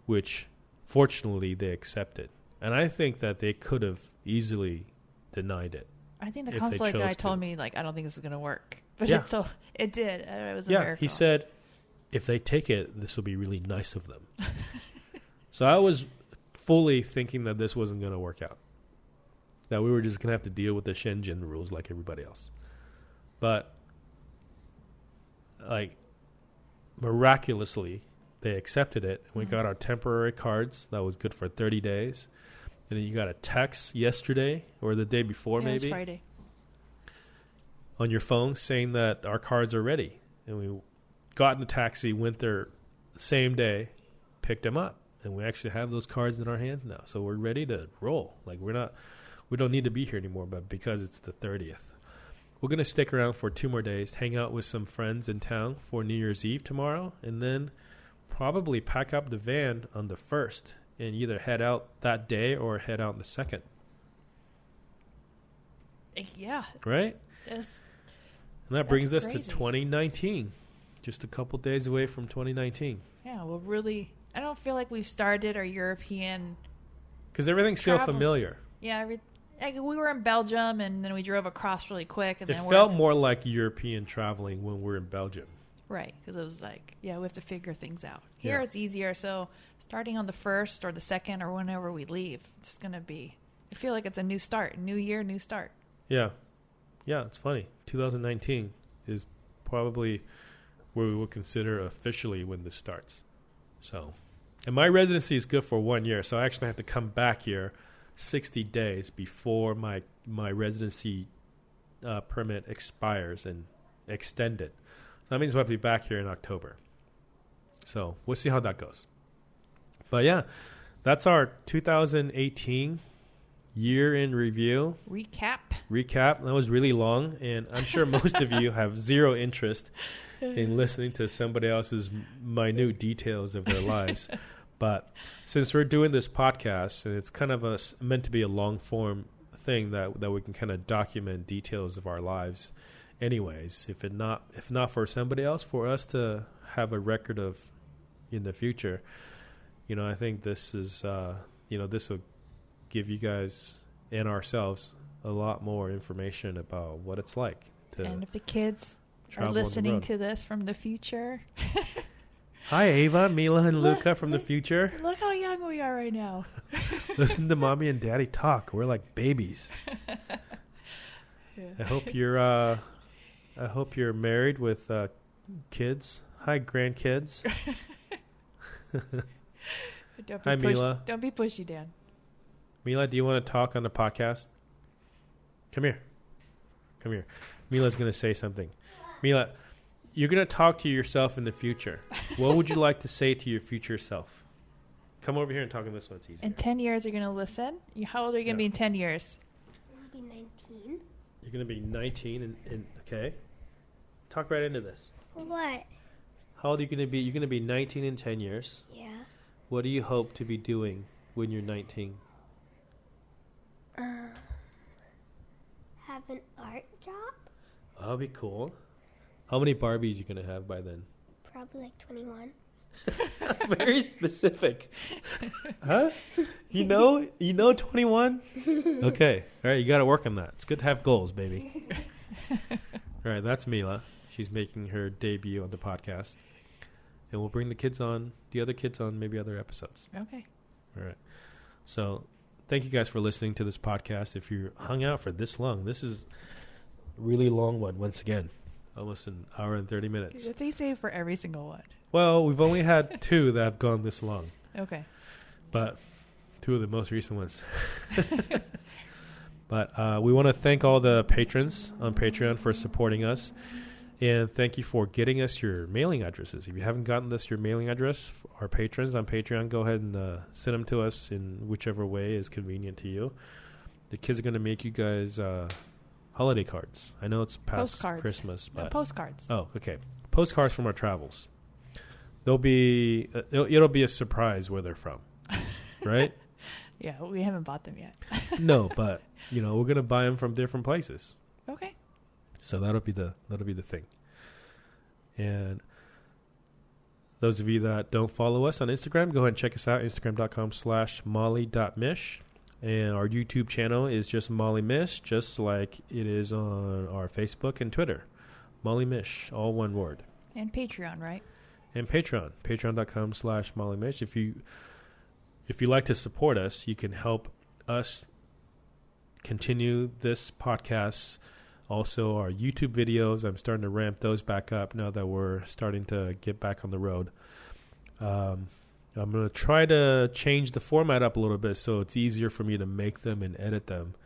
Speaker 1: which fortunately they accepted. And I think that they could have easily denied it.
Speaker 2: I think the
Speaker 1: if they
Speaker 2: consulate
Speaker 1: chose
Speaker 2: guy
Speaker 1: to.
Speaker 2: told me, like, I don't think this is going to work. But
Speaker 1: Yeah.
Speaker 2: it did. It was a
Speaker 1: Yeah,
Speaker 2: miracle.
Speaker 1: he said, if they take it, this will be really nice of them. So I was fully thinking that this wasn't going to work out. That we were just going to have to deal with the Shenzhen rules like everybody else. But, like, miraculously, they accepted it. We got our temporary cards. That was good for 30 days. And then you got a text yesterday or the day before,
Speaker 2: Yeah, it was
Speaker 1: maybe,
Speaker 2: Friday.
Speaker 1: on your phone saying that our cards are ready. And we got in the taxi, went there same day, picked them up. And we actually have those cards in our hands now. So we're ready to roll. Like, we don't need to be here anymore, but because it's the 30th. We're going to stick around for 2 more days, hang out with some friends in town for New Year's Eve tomorrow, and then probably pack up the van on the 1st and either head out that day or head out on the 2nd.
Speaker 2: Yeah.
Speaker 1: Right?
Speaker 2: That's
Speaker 1: And that brings us to
Speaker 2: crazy.
Speaker 1: 2019. Just a couple days away from 2019.
Speaker 2: Yeah, well, really, I don't feel like we've started our European.
Speaker 1: Because everything's still
Speaker 2: Travel.
Speaker 1: familiar.
Speaker 2: Yeah, like we were in Belgium and then we drove across really quick. And
Speaker 1: It
Speaker 2: then
Speaker 1: felt more like European traveling when we're in Belgium.
Speaker 2: right, because it was like, yeah, we have to figure things out. Here
Speaker 1: Yeah.
Speaker 2: it's easier. So starting on the 1st or the 2nd or whenever we leave, it's going to be. I feel like it's a new start, new year, new start.
Speaker 1: Yeah. Yeah, it's funny. 2019 is probably where we will consider officially when this starts. So, and my residency is good for 1 year, so I actually have to come back here 60 days before my residency permit expires and extend it. So that means we'll have to be back here in October. So we'll see how that goes. But yeah, that's our 2018 year in review.
Speaker 2: Recap.
Speaker 1: That was really long, and I'm sure most of you have zero interest in listening to somebody else's minute details of their lives. But since we're doing this podcast, and it's kind of meant to be a long form thing that we can kind of document details of our lives anyways, if not for somebody else, for us to have a record of in the future, I think this is this will give you guys and ourselves a lot more information about what it's like to
Speaker 2: And if the kids are
Speaker 1: travel on the
Speaker 2: listening
Speaker 1: road.
Speaker 2: to this from the future,
Speaker 1: Hi Ava, Mila, and Luca from the future.
Speaker 2: look how young we are right now.
Speaker 1: Listen to mommy and daddy talk. We're like babies. I hope you're married with kids. Hi grandkids. Hi, Mila.
Speaker 2: Don't be pushy, Dan.
Speaker 1: Mila, do you want to talk on the podcast? Come here. Mila's going to say something. Mila, you're going to talk to yourself in the future. What would you like to say to your future self? Come over here and talk on this one. It's easier.
Speaker 2: In 10 years, you're going to listen? How old are you going to be in 10 years?
Speaker 3: I'll be 19.
Speaker 1: You're going to be 19 and okay. Talk right into this.
Speaker 3: What?
Speaker 1: How old are you going to be? You're going to be 19 in 10 years.
Speaker 3: Yeah.
Speaker 1: What do you hope to be doing when you're 19?
Speaker 3: Have an art job?
Speaker 1: That'll be cool. How many Barbies you going to have by then?
Speaker 3: Probably like 21.
Speaker 1: Very specific. Huh? You know 21? Okay. All right, you got to work on that. It's good to have goals, baby. All right, that's Mila. She's making her debut on the podcast. And we'll bring the other kids on maybe other episodes.
Speaker 2: Okay.
Speaker 1: All right. So, thank you guys for listening to this podcast. If you hung out for this long, this is a really long one once again. Almost an hour and 30 minutes.
Speaker 2: What do you say for every single one?
Speaker 1: Well, we've only had 2 that have gone this long.
Speaker 2: Okay.
Speaker 1: But 2 of the most recent ones. But we want to thank all the patrons on Patreon for supporting us. And thank you for getting us your mailing addresses. If you haven't gotten us your mailing address, our patrons on Patreon, go ahead and send them to us in whichever way is convenient to you. The kids are going to make you guys holiday cards. I know it's past
Speaker 2: Postcards.
Speaker 1: Christmas.
Speaker 2: No,
Speaker 1: But
Speaker 2: postcards.
Speaker 1: Oh, okay. Postcards from our travels. They'll be it'll be a surprise where they're from, right?
Speaker 2: Yeah, we haven't bought them yet.
Speaker 1: No, but we're gonna buy them from different places.
Speaker 2: Okay.
Speaker 1: So that'll be the thing. And those of you that don't follow us on Instagram, go ahead and check us out, Instagram.com/molly.mish. And our YouTube channel is just Molly Mish, just like it is on our Facebook and Twitter. Molly Mish, all one word.
Speaker 2: And Patreon, right?
Speaker 1: And Patreon, patreon.com/Molly Mish. If you like to support us, you can help us continue this podcast. Also, our YouTube videos, I'm starting to ramp those back up now that we're starting to get back on the road. I'm going to try to change the format up a little bit so it's easier for me to make them and edit them.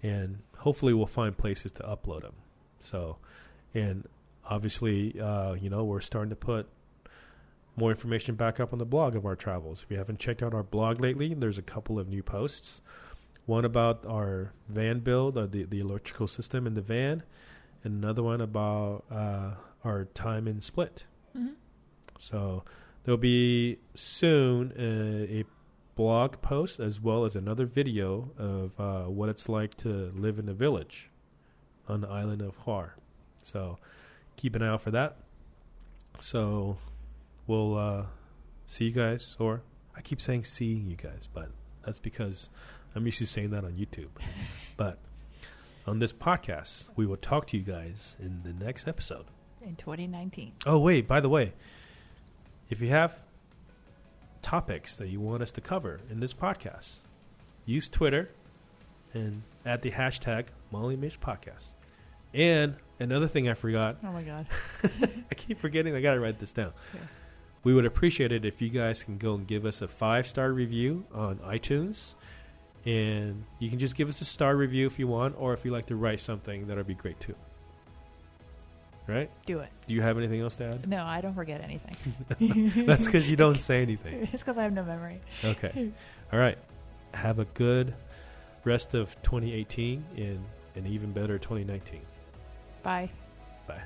Speaker 1: And hopefully we'll find places to upload them. So, and obviously, we're starting to put more information back up on the blog of our travels. If you haven't checked out our blog lately, there's a couple of new posts. One about our van build, or the electrical system in the van, and another one about our time in Split.
Speaker 2: Mm-hmm.
Speaker 1: So there'll be soon a blog post as well as another video of what it's like to live in a village on the island of Har. So keep an eye out for that. So we'll see you guys, or I keep saying seeing you guys, but that's because I'm used to saying that on YouTube. But on this podcast, we will talk to you guys in the next episode.
Speaker 2: In 2019.
Speaker 1: Oh, wait, by the way, if you have topics that you want us to cover in this podcast, use Twitter and add the hashtag Molly Mish Podcast. And another thing I forgot.
Speaker 2: Oh, my God.
Speaker 1: I keep forgetting. I got to write this down.
Speaker 2: Yeah.
Speaker 1: We would appreciate it if you guys can go and give us a 5-star review on iTunes. And you can just give us a star review if you want, or if you like to write something, that would be great too. Right?
Speaker 2: Do it.
Speaker 1: Do you have anything else to add?
Speaker 2: No, I don't forget anything.
Speaker 1: That's because you don't say anything.
Speaker 2: It's because I have no memory.
Speaker 1: Okay. All right. Have a good rest of 2018 and an even better 2019.
Speaker 2: Bye.
Speaker 1: Bye.